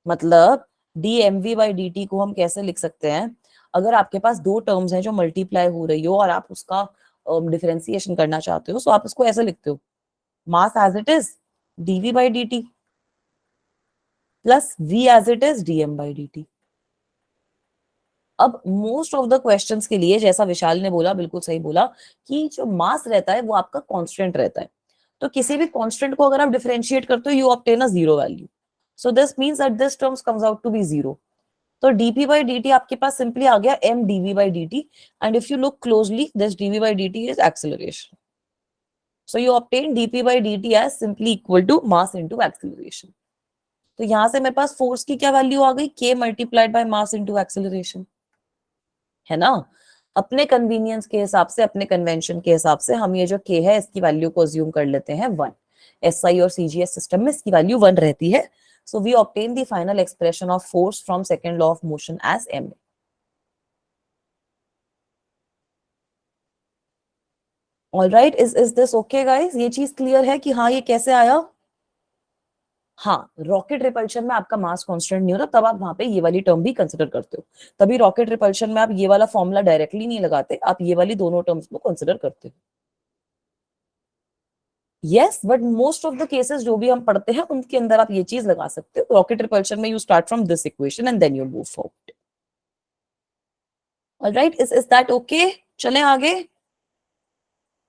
मतलब d m v by D t को हम कैसे लिख सकते हैं? अगर आपके पास दो टर्म्स हैं जो मल्टीप्लाई हो रही हो और आप उसका डिफरेंशिएशन करना चाहते हो, तो आप उसको ऐसे लिखते हो, mass as it is d v by D t plus v as it is d m by D t. अब मोस्ट ऑफ द क्वेश्चंस के लिए, जैसा विशाल ने बोला, बिल्कुल सही बोला, कि जो मास रहता है वो आपका कांस्टेंट रहता है। तो किसी भी कांस्टेंट को अगर आप डिफरेंशिएट करते हो, you obtain a zero value. So this means that this terms comes out to be zero. तो dp by dt आपके पास सिंपली आ गया m dv by dt, and if you look closely, this dv by dt is acceleration. So you obtain dp by dt as simply equal to mass into acceleration. तो यहां से मेरे पास force की क्या value आ गई? k multiplied by mass into acceleration, है ना? अपने कन्वीनियंस के हिसाब से, अपने कन्वेंशन के हिसाब से हम ये जो k है इसकी वैल्यू को अज्यूम कर लेते हैं 1। SI और CGS सिस्टम में इसकी वैल्यू 1 रहती है। So we obtain the final expression of force from second law of motion as m। Alright, is this okay guys? ये चीज क्लियर है कि हाँ ये कैसे आया? हाँ, रॉकेट रिपल्शन में आपका मास कांस्टेंट नहीं होता, तब आप वहां पे ये वाली टर्म भी कंसिडर करते हो। तभी रॉकेट रिपल्शन में आप ये वाला फॉर्मूला डायरेक्टली नहीं लगाते, आप ये वाली दोनों टर्म्स को कंसिडर करते हो। Yes, but most of the cases जो भी हम पढ़ते हैं उनके अंदर आप ये चीज लगा सकते हो। रॉकेट रिपल्शन में you start from this equation and then you move forward. Alright, is that okay? चलें आगे।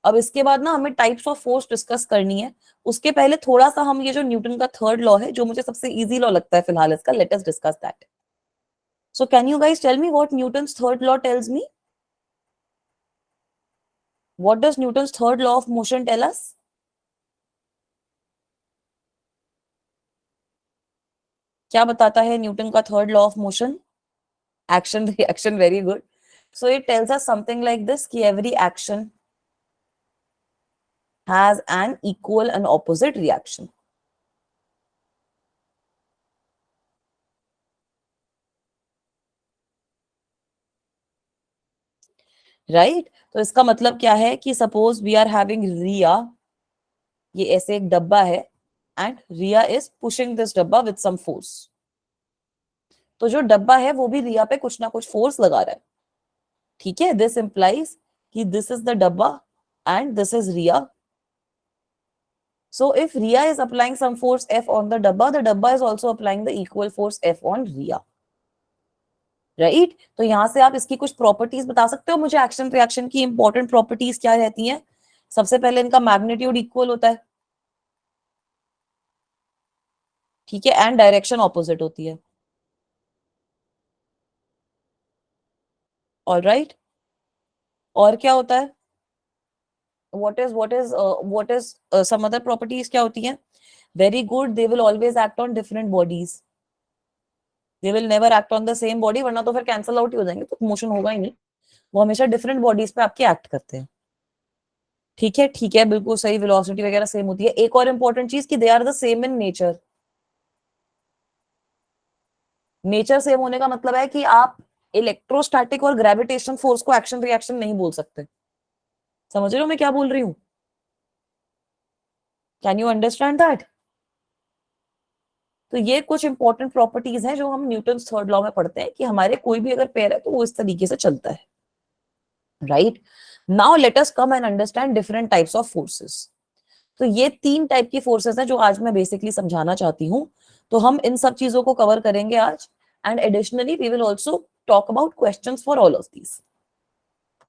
अब इसके बाद ना हमें टाइप्स ऑफ फोर्स डिस्कस करनी है। उसके पहले थोड़ा सा हम ये जो न्यूटन का थर्ड लॉ है, जो मुझे सबसे इजी लॉ लगता है फिलहाल इसका, let us discuss that. So can you guys tell me what Newton's third law tells me? What does Newton's third law of motion tell us? क्या बताता है न्यूटन का third law of motion? Action reaction, very good. So it tells us something like this कि every action has an equal and opposite reaction. राइट? तो इसका मतलब क्या है कि सपोज वी आर हैविंग रिया, ये ऐसे एक डब्बा है and Riya is pushing this डब्बा विद सम फोर्स। तो जो डब्बा है वो भी रिया पे कुछ ना कुछ फोर्स लगा रहा है। ठीक है, दिस इंप्लाइज कि दिस इज द डब्बा and this is Riya. So if Riya is applying some force F on the dabba is also applying the equal force F on Riya. Right? तो यहां से आप इसकी कुछ प्रॉपर्टीज बता सकते हो मुझे? एक्शन रिएक्शन की इंपॉर्टेंट प्रॉपर्टीज क्या रहती हैं? सबसे पहले इनका मैग्नीट्यूड इक्वल होता है, ठीक है, एंड डायरेक्शन ऑपोजिट होती है। ऑलराइट, और क्या होता है? What is some other properties क्या होती हैं? Very good, they will always act on different bodies, they will never act on the same body, वरना तो फिर कैंसल आउट ही हो जाएंगे, तो मोशन होगा ही नहीं। वो हमेशा डिफरेंट बॉडीज पे आपके एक्ट करते हैं। ठीक है, ठीक है, बिल्कुल सही, वेलोसिटी वगैरह सेम होती है। एक और इंपॉर्टेंट चीज कि they are the same in nature. Nature same होने का मतलब है कि आप इलेक्ट्रोस्टैटिक और ग्रेविटेशन फोर्स को एक्शन रिएक्शन नहीं बोल सकते। समझ रहे हो मैं क्या बोल रही हूँ? Can you understand that? तो ये कुछ इंपॉर्टेंट प्रॉपर्टीज हैं जो हम न्यूटन थर्ड लॉ में पढ़ते हैं कि हमारे कोई भी अगर पेयर है तो वो इस तरीके से चलता है, right. Now let us come and understand different types of forces. तो ये 3 टाइप की फोर्सेस हैं जो आज मैं बेसिकली समझाना चाहती हूँ। तो हम इन सब चीजों को कवर करेंगे आज, and additionally we will also talk about questions for all of these.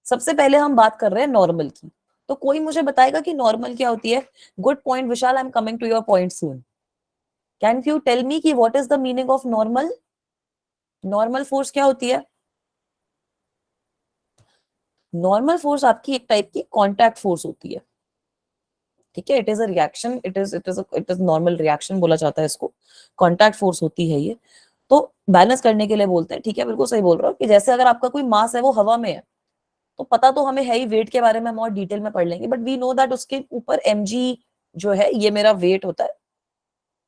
सबसे पहले हम बात कर रहे हैं नॉर्मल की। तो कोई मुझे बताएगा कि नॉर्मल क्या होती है? Good point Vishal, I am coming to your point soon. Can you tell me कि what is the meaning of normal? Normal force क्या होती है? नॉर्मल फोर्स आपकी एक टाइप की कांटेक्ट फोर्स होती है, ठीक है। It is a reaction, it is normal reaction बोला जाता है इसको, कांटेक्ट फोर्स होती है ये। तो बैलेंस करने के लिए बोलते हैं, ठीक है, बिल्कुल सही बोल रहा हूँ कि जैसे अगर आपका कोई मास है वो हवा में है, तो पता तो हमें है ही, वेट के बारे में हम और डिटेल में पढ़ लेंगे, बट वी नो दैट उसके ऊपर mg जो है ये मेरा वेट होता है,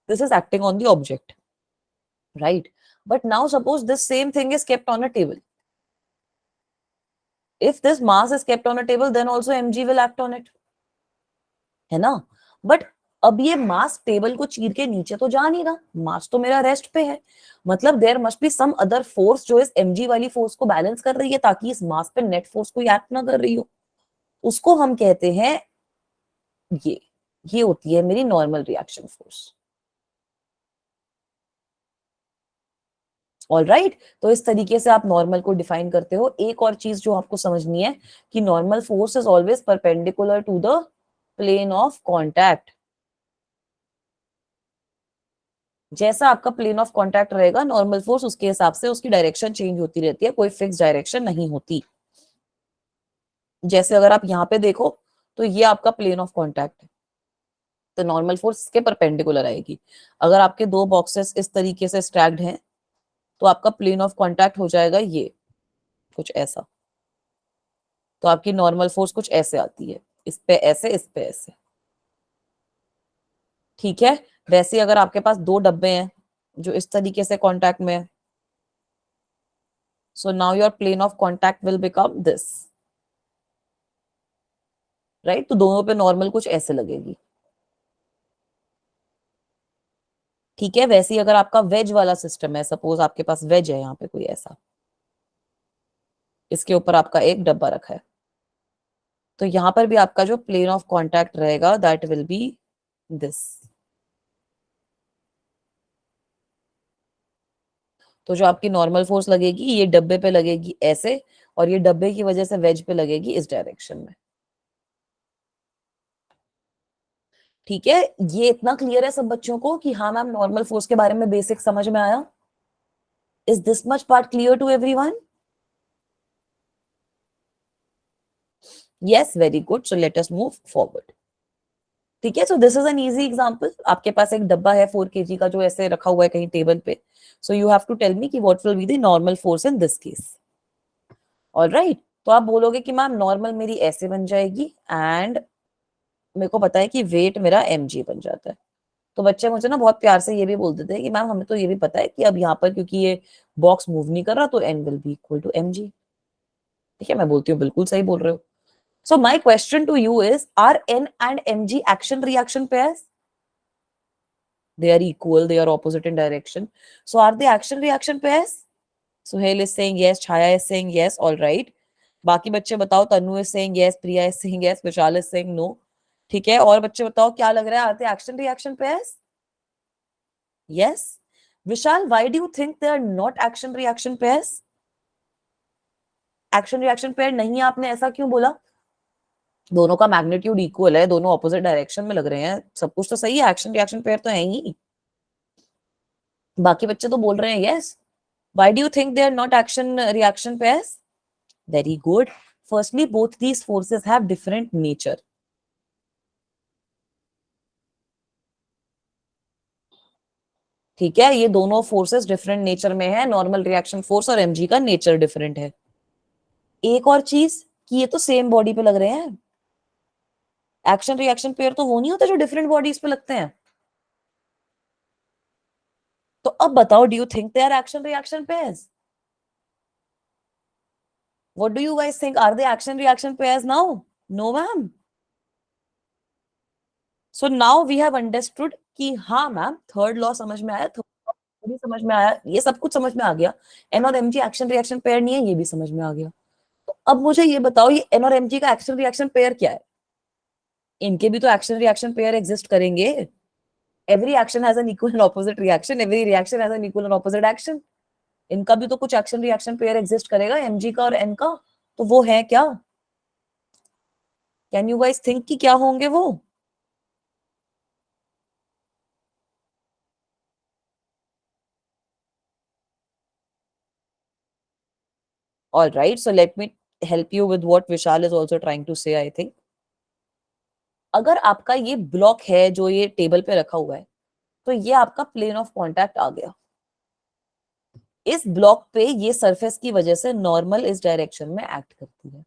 this is acting on the object, right. But now suppose this same thing is kept on a table, if this mass is kept on a table then also mg will act on it, है ना। But अब ये मास table को चीर के नीचे तो जा नहीं रहा, मास तो मेरा रेस्ट पे है, मतलब there must be some other force जो इस mg वाली फोर्स को बैलेंस कर रही है ताकि इस मास पे नेट फोर्स कोई एक्ट ना कर रही हो, उसको हम कहते हैं ये ये होती है मेरी normal reaction force. All right, तो इस तरीके से आप नॉर्मल को डिफाइन करते हो। एक और चीज जो आपको समझनी है कि normal force is always perpendicular to the plane of contact. जैसा आपका प्लेन ऑफ कॉन्टैक्ट रहेगा नॉर्मल फोर्स उसके हिसाब से उसकी डायरेक्शन चेंज होती रहती है, कोई फिक्स डायरेक्शन नहीं होती। जैसे अगर आप यहाँ पे देखो तो ये आपका प्लेन ऑफ कॉन्टैक्ट है, तो नॉर्मल फोर्स के परपेंडिकुलर आएगी। अगर आपके दो बॉक्सेस इस तरीके से स्टैक्ड हैं तो आपका प्लेन ऑफ कॉन्टैक्ट हो जाएगा ये कुछ ऐसा, तो आपकी नॉर्मल फोर्स कुछ ऐसे आती है, इस पे ऐसे, इस पे ऐसे, ठीक है। वैसे अगर आपके पास दो डब्बे हैं जो इस तरीके से कांटेक्ट में है, so now your plane of contact will become this, right. तो दोनों पे नॉर्मल कुछ ऐसे लगेगी, ठीक है। वैसे ही अगर आपका वेज वाला सिस्टम है, सपोज आपके पास वेज है यहाँ पे कोई ऐसा, इसके ऊपर आपका एक डब्बा रखा है, तो यहाँ पर भी आपका जो प्लेन ऑफ कांटेक्ट रहेगा दैट विल बी दिस। तो जो आपकी नॉर्मल फोर्स लगेगी ये डब्बे पे लगेगी ऐसे, और ये डब्बे की वजह से वेज पे लगेगी इस डायरेक्शन में, ठीक है। ये इतना क्लियर है सब बच्चों को कि हाँ मैम नॉर्मल फोर्स के बारे में बेसिक समझ में आया? Is this much part clear to everyone? Yes, very good, so let us move forward, ठीक है। So this is an easy example. आपके पास एक डब्बा है 4 kg का जो ऐसे रखा हुआ है कहीं टेबल पे, so you have to tell me कि what will be the normal force in this case. All right, तो आप बोलोगे कि मैम नॉर्मल मेरी ऐसे बन जाएगी एंड मेरे को पता है कि वेट मेरा mg बन जाता है। तो बच्चे मुझे ना बहुत प्यार से ये भी बोल देते हैं कि मैम हमें तो ये भी पता है कि अब यहाँ पर क्योंकि ये बॉक्स मूव नहीं कर रहा तो n will be equal to mg, ठीक है। मैं बोलती हूँ बिल्कुल सही बोल रहे हो। So my question to you is, are n and mg action reaction pairs? They are equal, they are opposite in direction, so are they action reaction pairs? Suhail is saying yes, Chaya is saying yes, all right. बाकी बच्चे बताओ, तनु is saying yes, Priya is saying yes, Vishal is saying no, ठीक है। और बच्चे बताओ क्या लग रहा है, आते action reaction pairs? Yes. Vishal, why do you think they are not action reaction pairs? Action reaction pair नहीं है, आपने ऐसा क्यों बोला? दोनों का मैग्नीट्यूड इक्वल है, दोनों ऑपोजिट डायरेक्शन में लग रहे हैं, सब कुछ तो सही है, एक्शन रिएक्शन पेयर तो है ही। बाकी बच्चे तो बोल रहे हैं yes. Why do you think they are not action reaction pairs? Very good. Firstly, both these forces have different nature. ठीक है, ये दोनों फोर्सेस डिफरेंट नेचर में है, नॉर्मल रिएक्शन फोर्स और mg का नेचर डिफरेंट है। एक और चीज कि ये तो सेम बॉडी पे लग रहे हैं। एक्शन रिएक्शन पेयर तो वो नहीं होता जो डिफरेंट बॉडीज पे लगते हैं। तो अब बताओ, do you think they are action reaction pairs? What do you guys think, are they action reaction pairs now? No ma'am. So now we have understood कि हाँ मैम थर्ड लॉ समझ में आया, थर्ड लॉ भी समझ में आया, ये सब कुछ समझ में आ गया। एन और एमजी एक्शन रिएक्शन पेयर नहीं है, ये भी समझ में आ गया। तो अब मुझे ये बताओ, ये एन और एमजी का एक्शन रिएक्शन पेयर क्या है? इनके भी तो एक्शन रिएक्शन पेयर एग्जिस्ट करेंगे। Every action has an equal and opposite reaction, every reaction has an equal and opposite action. इनका भी तो कुछ एक्शन रिएक्शन पेयर एग्जिस्ट करेगा, एमजी का और एन का। तो वो है क्या? कैन यू गाइस थिंक कि क्या होंगे वो? All right, so let me help you with what Vishal is also trying to say, I think. अगर आपका ये ब्लॉक है जो ये टेबल पे रखा हुआ है, तो ये आपका प्लेन ऑफ कांटेक्ट आ गया। इस ब्लॉक पे ये सरफेस की वजह से नॉर्मल इस डायरेक्शन में एक्ट करती है।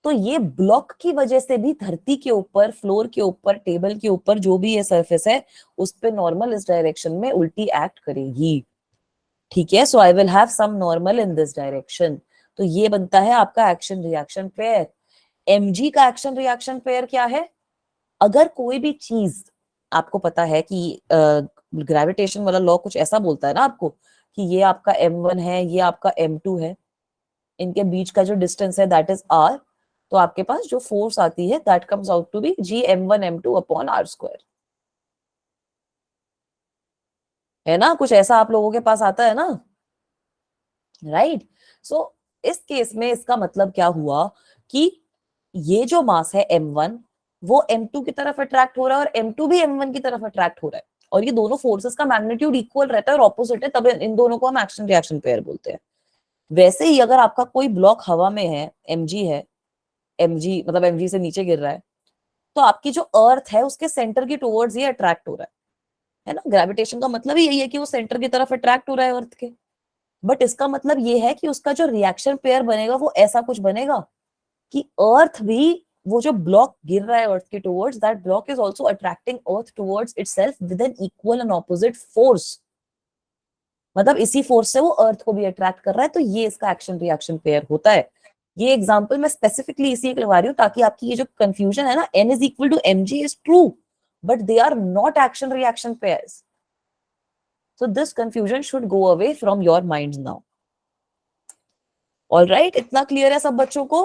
तो ये ब्लॉक की वजह से भी धरती के ऊपर, फ्लोर के ऊपर, टेबल के ऊपर जो भी ये सरफेस है, उस पे नॉर्मल इस डायरेक्शन में उल्टी एक्ट करेगी। ठीक है, so I will have some normal in this direction. तो ये बनता है आपका एक्शन रिएक्शन पेयर। एमजी का एक्शन रिएक्शन पेयर क्या है? अगर कोई भी चीज, आपको पता है कि ग्रेविटेशन वाला लॉ कुछ ऐसा बोलता है ना आपको, कि ये आपका m1 है, ये आपका m2 है, इनके बीच का जो डिस्टेंस है दैट इज r। तो आपके पास जो फोर्स आती है that comes out to be g m1 m2 upon r square. है ना, कुछ ऐसा आप लोगों के पास आता है ना, राइट? सो इस केस में इसका मतलब क्या हुआ कि ये जो मास है m1, वो m2 की तरफ अट्रैक्ट हो रहा है और m2 भी m1 की तरफ अट्रैक्ट हो रहा है, और ये दोनों फोर्सेस का मैग्नीट्यूड इक्वल रहता है और ऑपोजिट है, तब इन दोनों को हम एक्शन रिएक्शन पेयर बोलते हैं। वैसे ही अगर आपका कोई ब्लॉक हवा में है, mg है, mg मतलब mg से नीचे गिर रहा है, तो आपकी जो अर्थ है उसके सेंटर की टुवर्ड्स ये अट्रैक्ट हो रहा है ना? ग्रेविटेशन का मतलब ही यही है कि वो सेंटर की तरफ अट्रैक्ट हो रहा है अर्थ के। बट इसका मतलब ये है कि उसका जो रिएक्शन पेयर बनेगा वो ऐसा कुछ बनेगा कि अर्थ भी, वो जो ब्लॉक गिर रहा है अर्थ के towards, that block is also attracting earth towards itself with an equal and opposite force. मतलब इसी फोर्स से वो अर्थ को भी अट्रैक्ट कर रहा है। तो ये इसका एक्शन रिएक्शन पेयर होता है। ये एग्जांपल मैं स्पेसिफिकली इसी एक लगा रही हूँ ताकि आपकी ये जो कंफ्यूजन है ना, n is equal to mg is true, but they are not action reaction pairs. So this confusion should go away from your minds now. All right, इतना क्लियर है सब बच्चों को?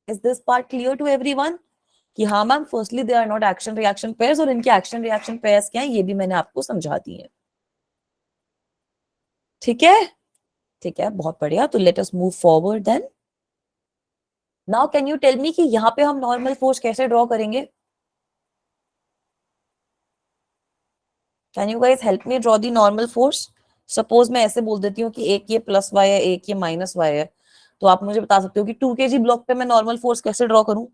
Is this part clear to everyone? कि हाँ ma'am, firstly they are not action reaction pairs, और इनके action reaction pairs क्या है ये भी मैंने आपको समझा दी है। ठीक है, ठीक है, बहुत बढ़िया। तो let us move forward then. Now can you tell me कि यहाँ पे हम नॉर्मल फोर्स कैसे ड्रॉ करेंगे? Can you guys help me draw the normal force? Suppose मैं ऐसे बोल देती हूँ कि एक ये प्लस वाई है, एक ये माइनस वाई है, तो आप मुझे बता सकते हो कि 2 kg ब्लॉक पे मैं नॉर्मल फोर्स कैसे ड्रॉ करूं?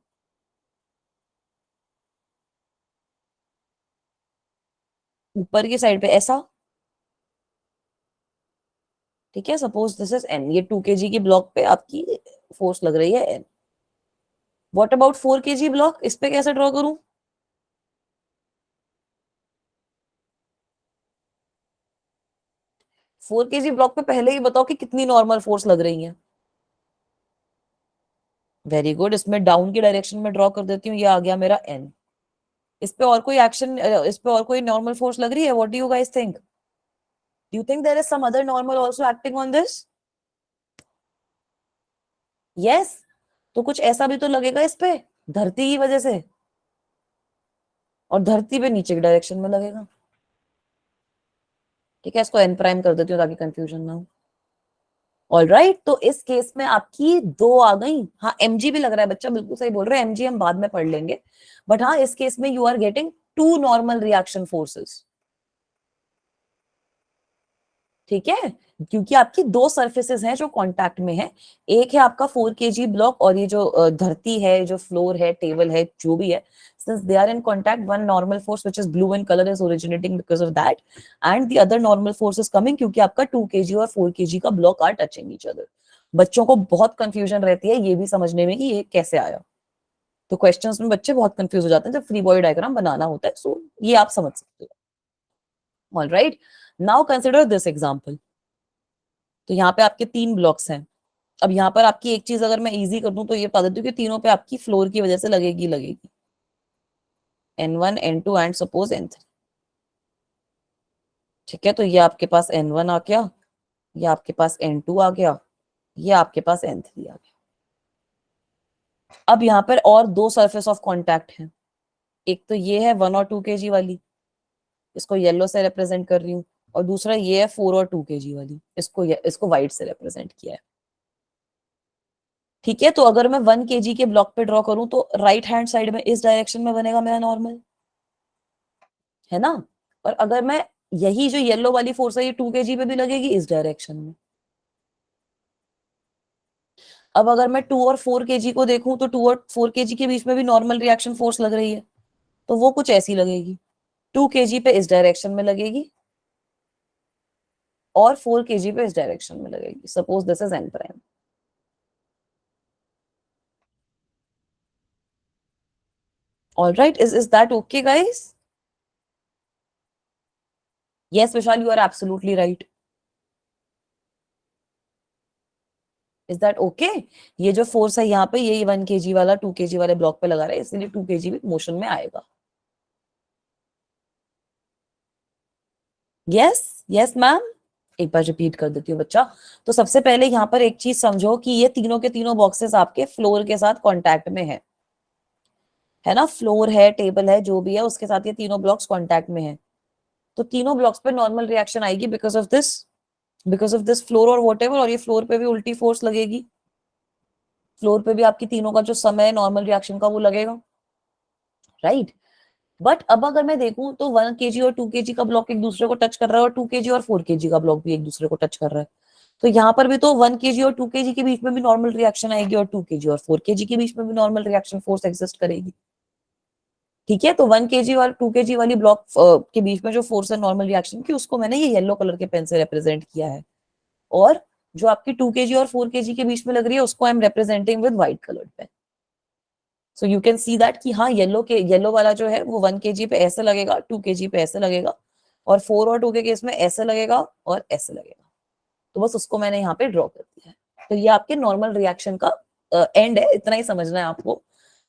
ऊपर की साइड पे ऐसा। ठीक है, सपोज दिस इज एन, ये 2 kg की ब्लॉक पे आपकी फोर्स लग रही है n. What about 4 kg block, इस पे कैसे ड्रॉ करूं? 4 kg ब्लॉक पे पहले ही बताओ कि कितनी नॉर्मल फोर्स लग रही है। वेरी गुड, इसमें डाउन की डायरेक्शन में ड्रॉ कर देती हूँ, ये आ गया मेरा एन। इस पे और कोई एक्शन, इस पे और कोई नॉर्मल फोर्स लग रही है? What do you guys think? Do you think there is some other normal also acting on this? Yes. तो कुछ ऐसा भी तो लगेगा इस पे, धरती की वजह से, और धरती पे नीचे की डायरेक्शन में लगेगा। ठीक है, इसको एन प्राइम कर देती हूँ ताकि कंफ्यूजन ना हो। ऑल राइट, तो इस केस में आपकी दो आ गई। हाँ, एमजी भी लग रहा है, बच्चा बिल्कुल सही बोल रहे हैं, एमजी हम बाद में पढ़ लेंगे। बट हाँ, इस केस में you are getting 2 normal reaction forces. ठीक है, क्योंकि आपकी दो सरफेसेस हैं जो कांटेक्ट में है। एक है आपका 4 kg ब्लॉक, और ये जो धरती है, जो फ्लोर है, टेबल है, जो भी है, since they are in contact, one normal force which is blue in color is originating because of that, and the other normal force is coming क्योंकि आपका 2 kg और 4 kg का block are touching each other। बच्चों को बहुत confusion रहती है ये भी समझने में कि ये कैसे आया। तो क्वेश्चंस में बच्चे बहुत कंफ्यूज हो जाते हैं जब फ्री बॉडी डायग्राम बनाना होता है। सो ये आप समझ सकते हो। All right, now consider this example. तो यहाँ पे आपके 3 ब्लॉक्स हैं। अब यहाँ पर आपकी एक चीज अगर मैं इजी कर दूं तो ये बता देती हूँ कि तीनों पे आपकी फ्लोर की वजह से लगेगी लगेगी। N1 N2 and suppose N3। ठीक है, तो ये आपके पास N1 आ गया, ये आपके पास N2 आ गया, ये आपके पास N3 आ गया। अब यहाँ पर और दो सरफेस ऑफ कॉन्टैक्ट हैं। एक तो ये है 1 और 2 kg वाली, इसको येलो से रिप्रेजेंट कर रही हूँ, और दूसरा ये है 4 और 2 kg वाली, इसको व्हाइट से रिप्रेजेंट किया है। ठीक है, तो अगर मैं 1 kg के ब्लॉक पे ड्रॉ करूं तो राइट हैंड साइड में इस डायरेक्शन में बनेगा मेरा नॉर्मल, है ना। और अगर मैं यही जो येलो वाली फोर्स है ये 2 kg पे भी लगेगी इस डायरेक्शन में। अब अगर मैं 2 और 4 kg को देखूं तो 2 और 4 kg के बीच में भी नॉर्मल रिएक्शन फोर्स लग रही है, तो वो कुछ ऐसी लगेगी। 2 kg पे इस डायरेक्शन में लगेगी और 4 kg पे इस डायरेक्शन में लगेगी। Suppose this is n prime. All right, is that okay guys? Yes Vishal, you are absolutely right. Is that okay? ये जो फोर्स है यहाँ पे, ये 1 kg वाला 2 kg वाले ब्लॉक पे लगा रहा है, इसलिए 2 kg भी मोशन में आएगा। Yes, yes ma'am. एक बार रिपीट कर देती हूँ बच्चा। तो सबसे पहले यहाँ पर एक चीज समझो कि ये तीनों के तीनों बॉक्सेस आपके फ्लोर के साथ कांटेक्ट में है ना। फ्लोर है, टेबल है, जो भी है उसके साथ ये तीनों ब्लॉक्स कांटेक्ट में है। तो तीनों ब्लॉक्स पे नॉर्मल रिएक्शन आएगी बिकॉज ऑफ दिस फ्लोर और वॉटेवर, और ये फ्लोर पे भी उल्टी फोर्स लगेगी। फ्लोर पे भी आपकी तीनों का जो समय है नॉर्मल रिएक्शन का वो लगेगा, राइट। बट अब अगर मैं देखूं तो 1 kg और 2 kg का ब्लॉक एक दूसरे को टच कर रहा है, और 2 kg और 4 kg का ब्लॉक भी एक दूसरे को टच कर रहा है। तो यहाँ पर भी तो 1 kg और 2 kg के बीच में भी नॉर्मल रिएक्शन आएगी, और 2 kg और 4 kg के बीच में भी नॉर्मल रिएक्शन फोर्स एग्जिस्ट करेगी। ठीक है, तो 1 kg और 2 kg वाली ब्लॉक के बीच में जो फोर्स है नॉर्मल रिएक्शन की, उसको मैंने ये येलो कलर के पेन से रिप्रेजेंट किया है। और जो आपकी 2 kg और 4 kg के बीच में लग रही है उसको I am representing with white coloured pen. So you can see that कि हाँ, येलो वाला जो है वो 1 kg पे ऐसे लगेगा, 2 kg पे ऐसे लगेगा, और 4 और 2 के केस में ऐसे लगेगा और ऐसे लगेगा। तो बस उसको मैंने यहाँ पे ड्रॉ कर दिया है। तो ये आपके नॉर्मल रिएक्शन का एंड है, इतना ही समझना है आपको।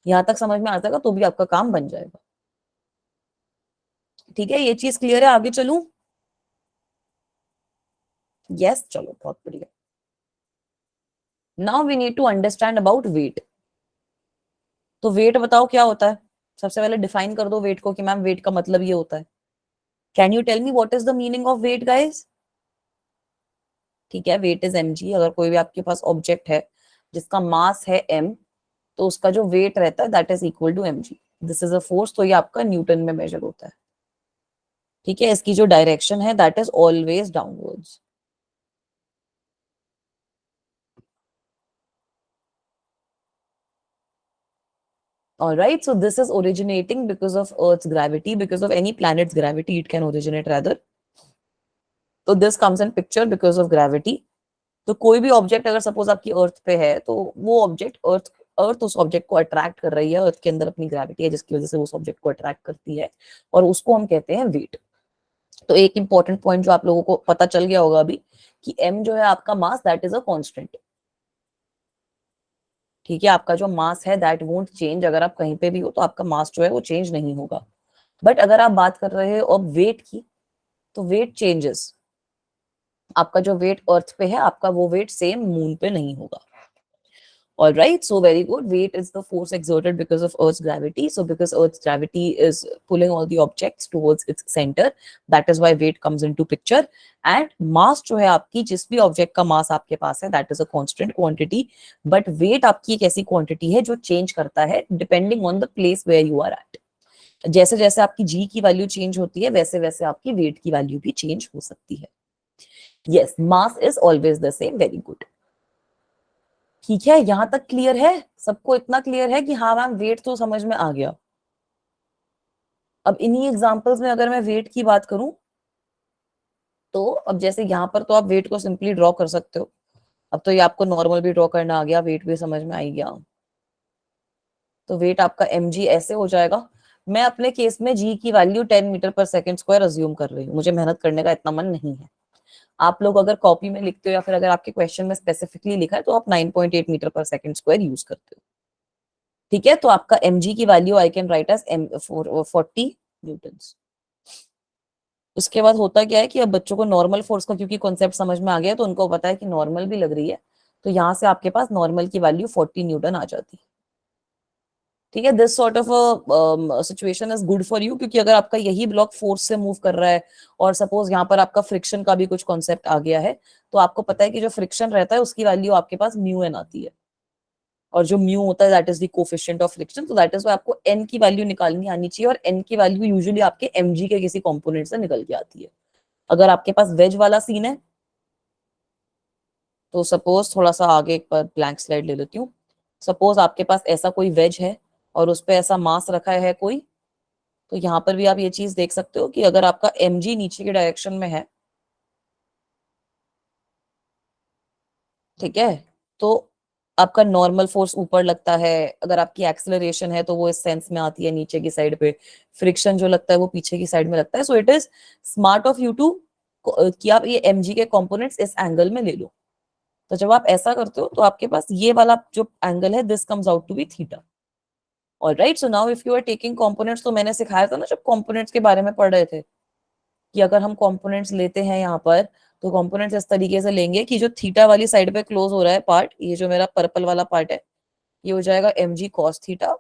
यहाँ तक समझ में आ जाएगा तो भी आपका काम बन जाएगा। ठीक है, ये चीज क्लियर है? आगे चलूं? यस, चलो बहुत बढ़िया। Now we need to understand about weight. तो वेट बताओ क्या होता है। सबसे पहले डिफाइन कर दो वेट को कि मैम वेट का मतलब ये होता है। Can you tell me what is the meaning of weight guys? ठीक है, वेट इज mg। अगर कोई भी आपके पास ऑब्जेक्ट है जिसका मास है m, तो उसका जो वेट रहता है that is equal to mg। This is a force, तो ये आपका न्यूटन में मेजर होता है। ठीक है, इसकी जो डायरेक्शन है that is always downwards. All right, so this is originating because of Earth's gravity, because of any planet's gravity, it can originate rather. तो this comes in picture because of gravity. तो कोई भी object अगर suppose आपकी अर्थ पे है, तो वो ऑब्जेक्ट अर्थ अर्थ उस ऑब्जेक्ट को अट्रैक्ट कर रही है, अर्थ के अंदर अपनी ग्रेविटी है जिसकी वजह से उस ऑब्जेक्ट को अट्रैक्ट करती है, और उसको हम कहते हैं वेट। तो एक इंपॉर्टेंट पॉइंट जो आप लोगों को पता चल गया होगा अभी, कि m जो है आपका mass that is a constant. ठीक है, आपका जो मास है दैट वोंट चेंज। अगर आप कहीं पे भी हो तो आपका मास जो है वो चेंज नहीं होगा। बट अगर आप बात कर रहे हो अब वेट की, तो वेट चेंजेस। आपका जो वेट अर्थ पे है, आपका वो वेट सेम मून पे नहीं होगा। All right, so very good. Weight is the force exerted because of Earth's gravity. So, because Earth's gravity is pulling all the objects towards its center, that is why weight comes into picture. And mass जो है आपकी, जिस भी object का mass आपके पास है, that is a constant quantity. But weight आपकी एक ऐसी quantity है जो change करता है depending on the place where you are at. जैसे जैसे आपकी g की वैल्यू चेंज होती है, वैसे वैसे आपकी वेट की वैल्यू भी चेंज हो सकती है। Yes, mass is always the same. Very good. ठीक है, यहां तक क्लियर है सबको? इतना क्लियर है कि हाँ मैम वेट तो समझ में आ गया। अब इन्हीं एग्जांपल्स में अगर मैं वेट की बात करूं, तो अब जैसे यहाँ पर तो आप वेट को सिंपली ड्रॉ कर सकते हो। अब तो ये आपको नॉर्मल भी ड्रॉ करना आ गया, वेट भी समझ में आ ही गया। तो वेट आपका mg ऐसे हो जाएगा। मैं अपने केस में g की वैल्यू 10 मीटर पर सेकंड स्क्वायर अज्यूम कर रही हूँ, मुझे मेहनत करने का इतना मन नहीं है। आप लोग अगर कॉपी में लिखते हो या फिर अगर आपके क्वेश्चन में स्पेसिफिकली लिखा है तो आप 9.8 मीटर पर सेकंड स्क्वायर यूज करते हो। ठीक है, तो आपका mg की value I can write as 40 newtons. उसके बाद होता क्या है कि अब बच्चों को नॉर्मल फोर्स का क्योंकि कॉन्सेप्ट समझ में आ गया, तो उनको पता है कि नॉर्मल भी लग रही है, तो यहां से आपके पास नॉर्मल की वैल्यू 40 न्यूटन आ जाती है। ठीक है, this sort of situation is good for you, क्योंकि अगर आपका यही ब्लॉक फोर्स से मूव कर रहा है और सपोज यहाँ पर आपका फ्रिक्शन का भी कुछ कॉन्सेप्ट आ गया है, तो आपको पता है कि जो फ्रिक्शन रहता है उसकी वैल्यू आपके पास म्यू एन आती है, और जो म्यू होता है that is the coefficient of friction, तो दैट इज वाई आपको एन की वैल्यू निकालनी आनी चाहिए, और एन की वैल्यू यूजुअली आपके एमजी के किसी कंपोनेंट से निकल के आती है। अगर आपके पास वेज वाला सीन है, तो सपोज थोड़ा सा आगे एक बार ब्लैंक स्लाइड ले लेती हूँ। सपोज आपके पास ऐसा कोई वेज है और उस पे ऐसा मास रखा है कोई, तो यहाँ पर भी आप ये चीज देख सकते हो कि अगर आपका mg नीचे के डायरेक्शन में है, ठीक है, तो आपका नॉर्मल फोर्स ऊपर लगता है, अगर आपकी एक्सेलरेशन है तो वो इस सेंस में आती है नीचे की साइड पे, फ्रिक्शन जो लगता है वो पीछे की साइड में लगता है। So it is smart of you to कि आप ये mg के कंपोनेंट्स इस एंगल में ले लो। तो जब आप ऐसा करते हो तो आपके पास ये वाला जो एंगल है this comes out to be theta. Alright, so now if you are taking components, तो मैंने सिखाया था ना जब कंपोनेंट्स के बारे में पढ़ रहे थे, कि अगर हम कंपोनेंट्स लेते हैं यहाँ पर, तो कंपोनेंट्स इस तरीके से लेंगे कि जो थीटा वाली साइड पे क्लोज हो रहा है पार्ट, ये जो मेरा पर्पल वाला पार्ट है, ये हो जाएगा mg cos theta,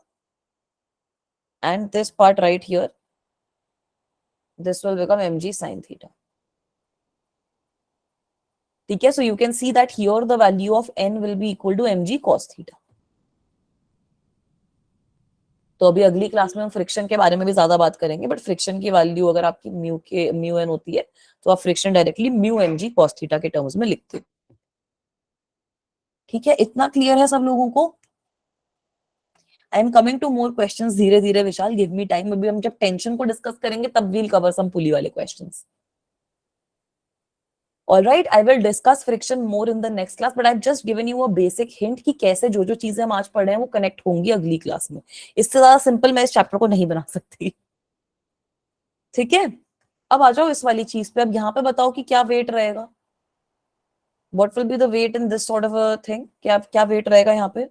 and this part right here, this will become mg sin theta. ठीक है, so you can see that here the value of n will be equal to mg cos theta. तो अभी अगली class में हम friction के बारे में भी ज्यादा बात करेंगे, बट फ्रिक्शन की वैल्यू अगर आपकी म्यू एन होती है, तो आप friction directly mu mg cos theta के टर्म्स में लिखते हो। ठीक है, इतना क्लियर है सब लोगों को? I am coming to more questions धीरे धीरे विशाल, गिव मी टाइम। अभी हम जब टेंशन को डिस्कस करेंगे तब वील कवर सम पुली वाले questions. Alright, I will discuss friction more in the next class, but I have just given you a basic hint कि कैसे जो जो चीजें हम आज पढ़ रहे हैं वो कनेक्ट होंगी अगली क्लास में। इससे ज्यादा सिंपल मैं इस चैप्टर को नहीं बना सकती। ठीक है, अब आ जाओ इस वाली चीज पे। अब यहाँ पे बताओ कि क्या वेट रहेगा, what will be the weight in this sort of a thing, क्या क्या वेट रहेगा यहाँ पे?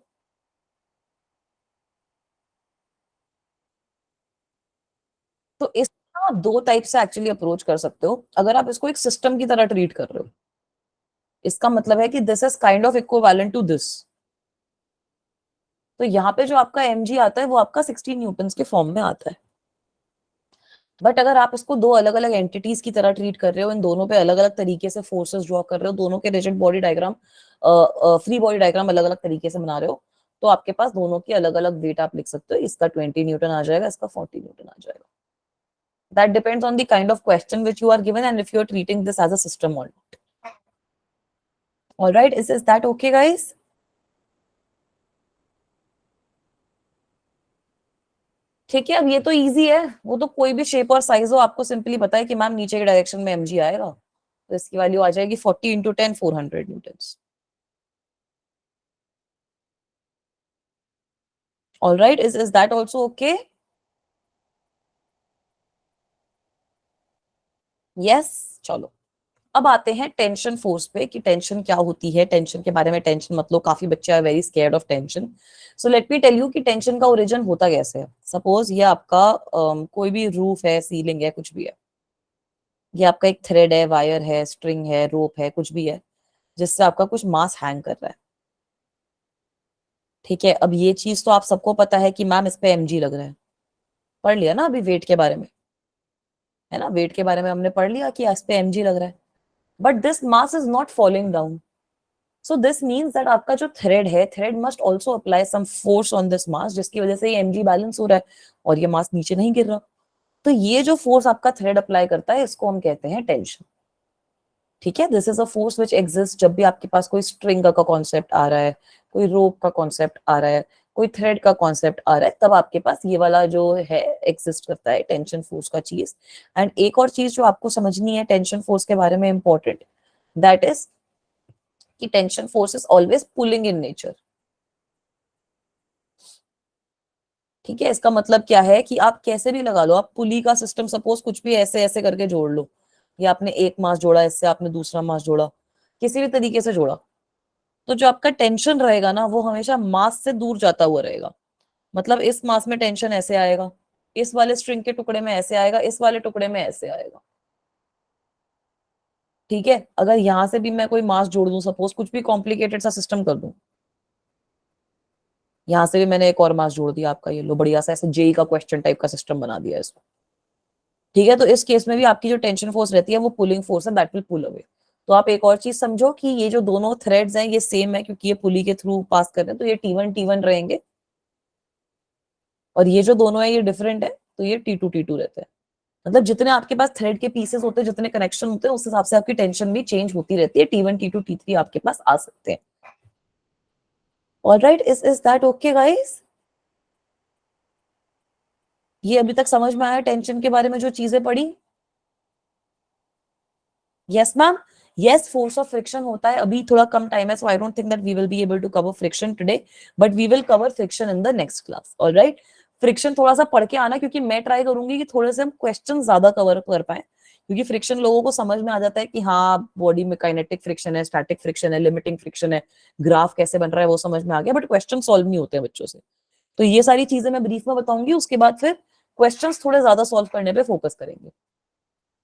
तो इसका आप दो टाइप से एक्चुअली अप्रोच कर सकते हो, अगर आप इसको एक सिस्टम की तरह ट्रीट कर रहे हो। इसका मतलब है कि this is kind of equivalent to this. तो यहाँ पे जो आपका mg आता है वो आपका 16 न्यूटन के फॉर्म में आता है। बट अगर आप इसको दो अलग अलग एंटिटीज की तरह ट्रीट कर रहे हो, इन दोनों पे अलग अलग तरीके से फोर्सेस ड्रॉ कर रहे हो, दोनों के rigid body diagram, free body diagram अलग अलग तरीके से बना रहे हो, तो आपके पास दोनों के अलग अलग वेट आप लिख सकते हो। इसका 20 न्यूटन आ जाएगा, इसका 40 न्यूटन आ जाएगा। That depends on the kind of question which you are given and if you are treating this as a system और not. Alright, is that okay guys? ठीक है, अब ये तो इजी है, वो तो कोई भी शेप और साइज हो, आपको सिंपली पता है कि मैम नीचे के डायरेक्शन में mg आएगा, तो इसकी वैल्यू आ जाएगी 40 into 10 400 Newton. All right, is that also okay? Yes, चलो अब आते हैं टेंशन फोर्स पे कि टेंशन क्या होती है। टेंशन के बारे में टेंशन मतलब काफी बच्चे are very scared of tension. So let me tell you कि टेंशन का ओरिजिन होता कैसे है। सपोज ये आपका कोई भी रूफ है, सीलिंग है, कुछ भी है, ये आपका एक थ्रेड है, वायर है, स्ट्रिंग है, रोप है, कुछ भी है, जिससे आपका कुछ मास हैंग कर रहा है। ठीक है, अब ये चीज तो आप सबको पता है कि मैम इस पे mg लग रहा है, पढ़ लिया ना अभी वेट के बारे में, है ना, वेट के बारे में हमने पढ़ लिया कि इस पे mg लग रहा है। But this mass is not following down, so this means that आपका जो थ्रेड है, thread must also apply some force on this mass, जिसकी वजह से ये mg बैलेंस हो रहा है और ये मास नीचे नहीं गिर रहा। तो ये जो फोर्स आपका थ्रेड अप्लाई करता है इसको हम कहते हैं टेंशन। ठीक है, this is a force which exist जब भी आपके पास कोई स्ट्रिंग का कॉन्सेप्ट आ रहा है, कोई रोप का कॉन्सेप्ट आ रहा है, कोई थ्रेड का कॉन्सेप्ट आ रहा है, तब आपके पास ये वाला जो है एग्जिस्ट करता है टेंशन फोर्स का चीज। एंड एक और चीज जो आपको समझनी है टेंशन फोर्स के बारे में इंपॉर्टेंट, दैट इज कि tension force is always pulling in nature. ठीक है, इसका मतलब क्या है कि आप कैसे भी लगा लो, आप पुली का सिस्टम सपोज कुछ भी ऐसे ऐसे करके जोड़ लो, या आपने एक मास जोड़ा, इससे आपने दूसरा मास जोड़ा, किसी भी तरीके से जोड़ा, तो जो आपका टेंशन रहेगा ना वो हमेशा मास से दूर जाता हुआ रहेगा। मतलब इस मास में टेंशन ऐसे आएगा, इस वाले स्ट्रिंग के टुकड़े में ऐसे आएगा, इस वाले टुकड़े में ऐसे आएगा। ठीक है, अगर यहां से भी मैं कोई मास जोड़ दूं, सपोज कुछ भी कॉम्प्लिकेटेड सा सिस्टम कर दूं, यहां से भी मैंने एक और मास जोड़ दिया आपका, ये लो बढ़िया सा ऐसे जेई का क्वेश्चन टाइप का सिस्टम बना दिया इसको। ठीक है, तो इस केस में भी आपकी जो टेंशन फोर्स रहती है वो पुलिंग फोर्स है, दैट विल पुल अवे। तो आप एक और चीज समझो कि ये जो दोनों थ्रेड्स हैं ये सेम है, क्योंकि ये पुली के थ्रू पास कर रहे हैं, तो ये T1 रहेंगे, और ये जो दोनों है ये डिफरेंट है, तो ये T2 रहते हैं। मतलब जितने आपके पास थ्रेड के पीसेस होते हैं, जितने कनेक्शन होते हैं, उस हिसाब से आपकी टेंशन भी चेंज होती रहती है, T1 T2 T3 आपके पास आ सकते हैं। Alright, is that okay guys? ये अभी तक समझ में आया टेंशन के बारे में जो चीजें पढ़ी? Yes ma'am, yes, force of friction होता है, अभी थोड़ा कम टाइम है, so I don't think that we will be able to cover friction today, but we will cover friction in the next class. Alright, friction थोड़ा सा पढ़ के आना, क्योंकि मैं ट्राई करूंगी कि थोड़े से हम क्वेश्चन ज्यादा कवर कर पाए, क्योंकि फ्रिक्शन लोगों को समझ में आ जाता है कि हाँ बॉडी में काइनेटिक फ्रिक्शन है, स्टैटिक फ्रिक्शन है, लिमिटिंग फ्रिक्शन है, ग्राफ कैसे बन रहा है वो समझ में आ गया, बट क्वेश्चन सॉल्व नहीं होते हैं बच्चों से। तो ये सारी चीजें मैं ब्रीफ में बताऊंगी, उसके बाद फिर क्वेश्चंस थोड़े ज्यादा सॉल्व करने पे फोकस करेंगे।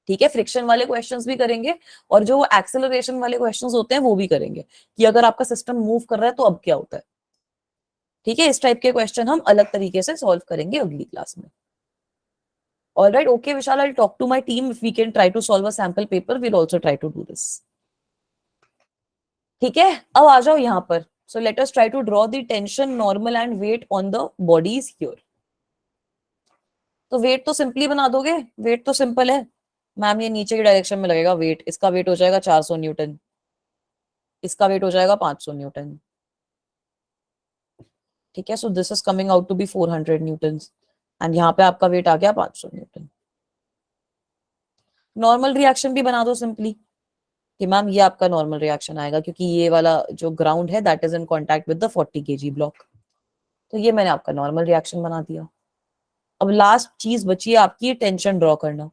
ठीक है, फ्रिक्शन वाले क्वेश्चंस भी करेंगे, और जो एक्सेलरेशन वाले क्वेश्चंस होते हैं वो भी करेंगे, कि अगर आपका सिस्टम मूव कर रहा है तो अब क्या होता है। ठीक है, इस टाइप के क्वेश्चन हम अलग तरीके से सॉल्व करेंगे अगली क्लास में। Alright, okay Vishal, I will talk to my team if we can try to solve a sample paper, we will also try to do this. ठीक है, अब आ जाओ यहाँ पर। So let us try to draw the tension, normal and weight on the bodies here. तो weight तो simply बना दोगे, वेट तो सिंपल है मैम, ये नीचे की डायरेक्शन में लगेगा वेट, इसका वेट हो जाएगा 400 न्यूटन, इसका वेट हो जाएगा 500 न्यूटन। ठीक है, so this is coming out to be 400 newton, and यहाँ पे आपका वेट आ गया 500 न्यूटन। नॉर्मल रिएक्शन भी बना दो सिंपली, कि मैम ये आपका नॉर्मल रिएक्शन आएगा, क्योंकि ये वाला जो ग्राउंड है that is in contact with the 40 kg block. तो ये मैंने आपका नॉर्मल रिएक्शन बना दिया। अब लास्ट चीज बची है आपकी टेंशन ड्रॉ करना।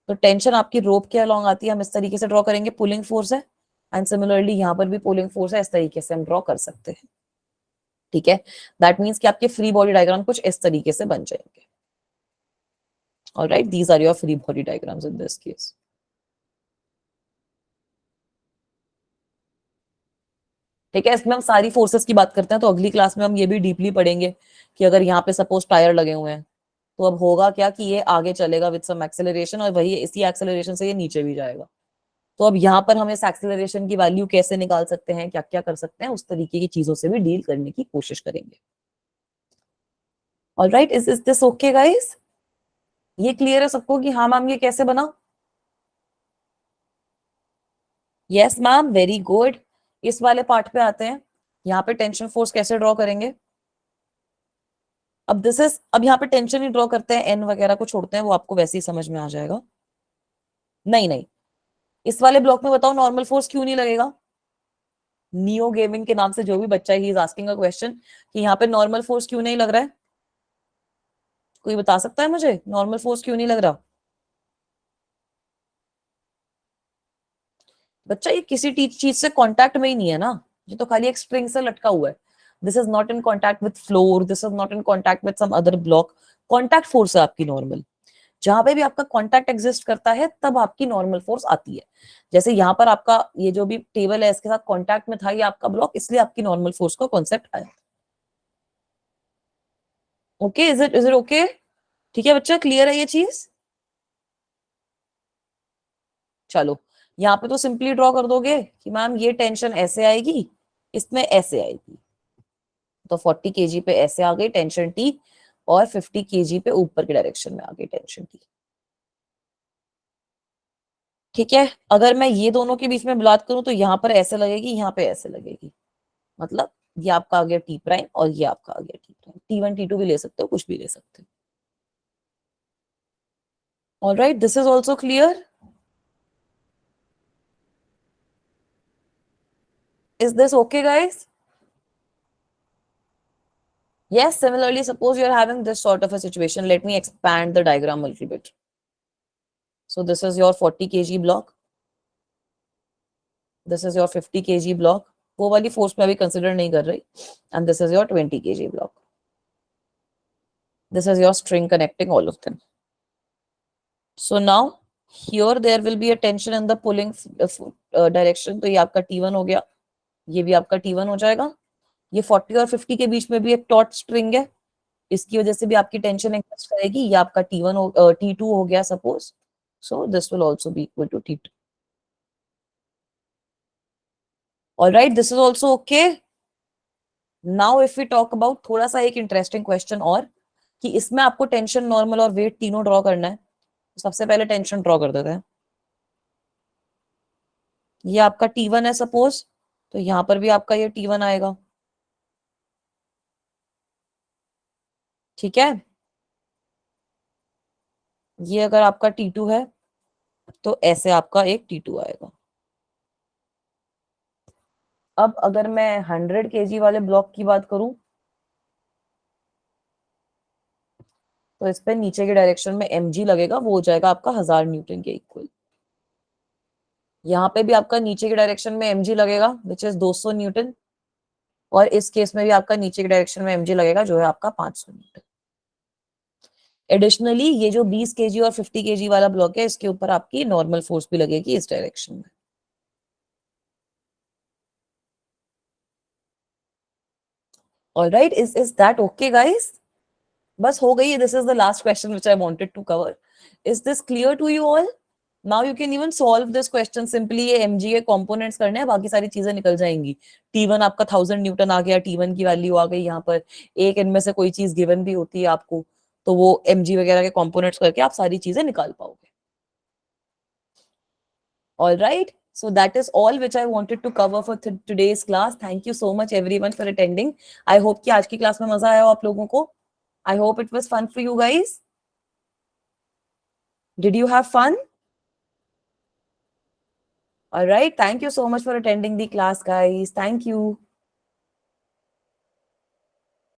तो टेंशन आपकी रोप के अलोंग आती है, हम इस तरीके से ड्रॉ करेंगे, पुलिंग फोर्स है, एंड सिमिलरली यहाँ पर भी पुलिंग फोर्स है, इस तरीके से हम ड्रॉ कर सकते हैं। ठीक है, दैट मीन्स कि आपके फ्री बॉडी डायग्राम कुछ इस तरीके से बन जाएंगे। Alright, these are your free body diagrams in this case. ठीक है, इसमें हम सारी फोर्सेस की बात करते हैं, तो अगली क्लास में हम ये भी डीपली पढ़ेंगे कि अगर यहाँ पे सपोज टायर लगे हुए हैं, तो अब होगा क्या कि ये आगे चलेगा विद सम एक्सेलरेशन, और वही इसी एक्सेलरेशन से ये नीचे भी जाएगा। तो अब यहाँ पर हम इस एक्सेलरेशन की वैल्यू कैसे निकाल सकते हैं, क्या क्या कर सकते हैं, उस तरीके की चीजों से भी डील करने की कोशिश करेंगे। Alright, is this okay guys? ये क्लियर है सबको कि हाँ मैम ये कैसे बना? Yes ma'am, very good. इस वाले पार्ट पे आते हैं, यहाँ पे टेंशन फोर्स कैसे ड्रॉ करेंगे। अब दिस इज, अब यहाँ पे टेंशन ही ड्रॉ करते हैं, एन वगैरह को छोड़ते हैं, वो आपको वैसे ही समझ में आ जाएगा। नहीं नहीं, इस वाले ब्लॉक में बताओ नॉर्मल फोर्स क्यों नहीं लगेगा? नियो गेमिंग के नाम से जो भी बच्चा है, he is asking a question कि यहाँ पे नॉर्मल फोर्स क्यों नहीं लग रहा है। कोई बता सकता है मुझे नॉर्मल फोर्स क्यों नहीं लग रहा? बच्चा ये किसी चीज से कांटेक्ट में ही नहीं है ना, ये तो खाली एक स्ट्रिंग से लटका हुआ है। This is not in contact with floor, this is not in contact with some other block. Contact force है आपकी नॉर्मल। जहां पे भी आपका कांटेक्ट एग्जिस्ट करता है तब आपकी नॉर्मल फोर्स आती है। जैसे यहाँ पर आपका ये जो भी टेबल है इसके साथ कांटेक्ट में था ये आपका ब्लॉक, इसलिए आपकी नॉर्मल फोर्स का कॉन्सेप्ट आया। Okay, is it okay? ठीक है बच्चा, क्लियर है ये चीज? चलो, यहाँ पे तो सिंपली ड्रॉ कर दोगे कि मैम ये टेंशन ऐसे आएगी, इसमें ऐसे आएगी। तो 40 kg पे ऐसे आ गई टेंशन टी, और 50 kg पे ऊपर की डायरेक्शन में आ गई टेंशन टी। ठीक है, अगर मैं ये दोनों के बीच में बात करूं तो यहाँ पर ऐसे लगेगी, यहाँ पे ऐसे लगेगी। मतलब ये आपका आ गया टी प्राइम, और ये आपका आ गया टी प्राइम। T1 T2 भी ले सकते हो, कुछ भी ले सकते हो। Alright, this is also clear? Is this okay guys? Yes, similarly, suppose you're having this sort of a situation. Let me expand the diagram a little bit. So this is your 40 kg block. This is your 50 kg block. वो वाली force में अभी consider नहीं कर रही. And this is your 20 kg block. This is your string connecting all of them. So now here there will be a tension in the pulling direction. तो ये आपका T1 हो गया, ये भी आपका T1 हो जाएगा. ये 40 और 50 के बीच में भी एक टॉट स्ट्रिंग है, इसकी वजह से भी आपकी टेंशन एग्जिस्ट करेगी. ये आपका T1 T2 हो गया suppose. So this will also be equal to T2. All right, this is also okay. Now if we talk about थोड़ा सा एक इंटरेस्टिंग क्वेश्चन और, कि इसमें आपको टेंशन, नॉर्मल और वेट तीनों ड्रॉ करना है. सबसे पहले टेंशन ड्रॉ कर देते हैं. ये आपका T1 है सपोज, तो यहां पर भी आपका ये T1 आएगा. ठीक है. ये अगर आपका T2 है तो ऐसे आपका एक T2 आएगा. अब अगर मैं 100 kg वाले ब्लॉक की बात करूं तो इस पे नीचे के डायरेक्शन में mg लगेगा, वो हो जाएगा आपका 1000 न्यूटन के इक्वल. यहाँ पे भी आपका नीचे के डायरेक्शन में mg लगेगा विच इज 200 न्यूटन, और इस केस में भी आपका नीचे के डायरेक्शन में mg लगेगा जो है आपका 500 न्यूटन. एडिशनली ये जो 20 kg और 50 kg वाला ब्लॉक है, इसके ऊपर आपकी नॉर्मल फोर्स भी लगेगी इस डायरेक्शन में. All right, is that okay guys? बस हो गई. This is the last question which I wanted to cover. Is this clear to you all? Now you can even solve this question simply. ये m g के components करने हैं, बाकी सारी चीजें निकल जाएंगी. T1 आपका 1000 न्यूटन आ गया, T1 की वैल्यू आ गई यहाँ पर. एक इनमें से कोई चीज गिवन भी होती है आपको, तो वो एमजी वगैरह के कंपोनेंट्स करके आप सारी चीजें निकाल पाओगे. All right, so that is all which I wanted to cover for today's class. Thank you so much everyone for attending. I hope कि आज की क्लास में मजा आया हो आप लोगों को. I hope it was fun for you guys. Did you have fun? All right. Thank you so much for attending the class, guys. Thank you.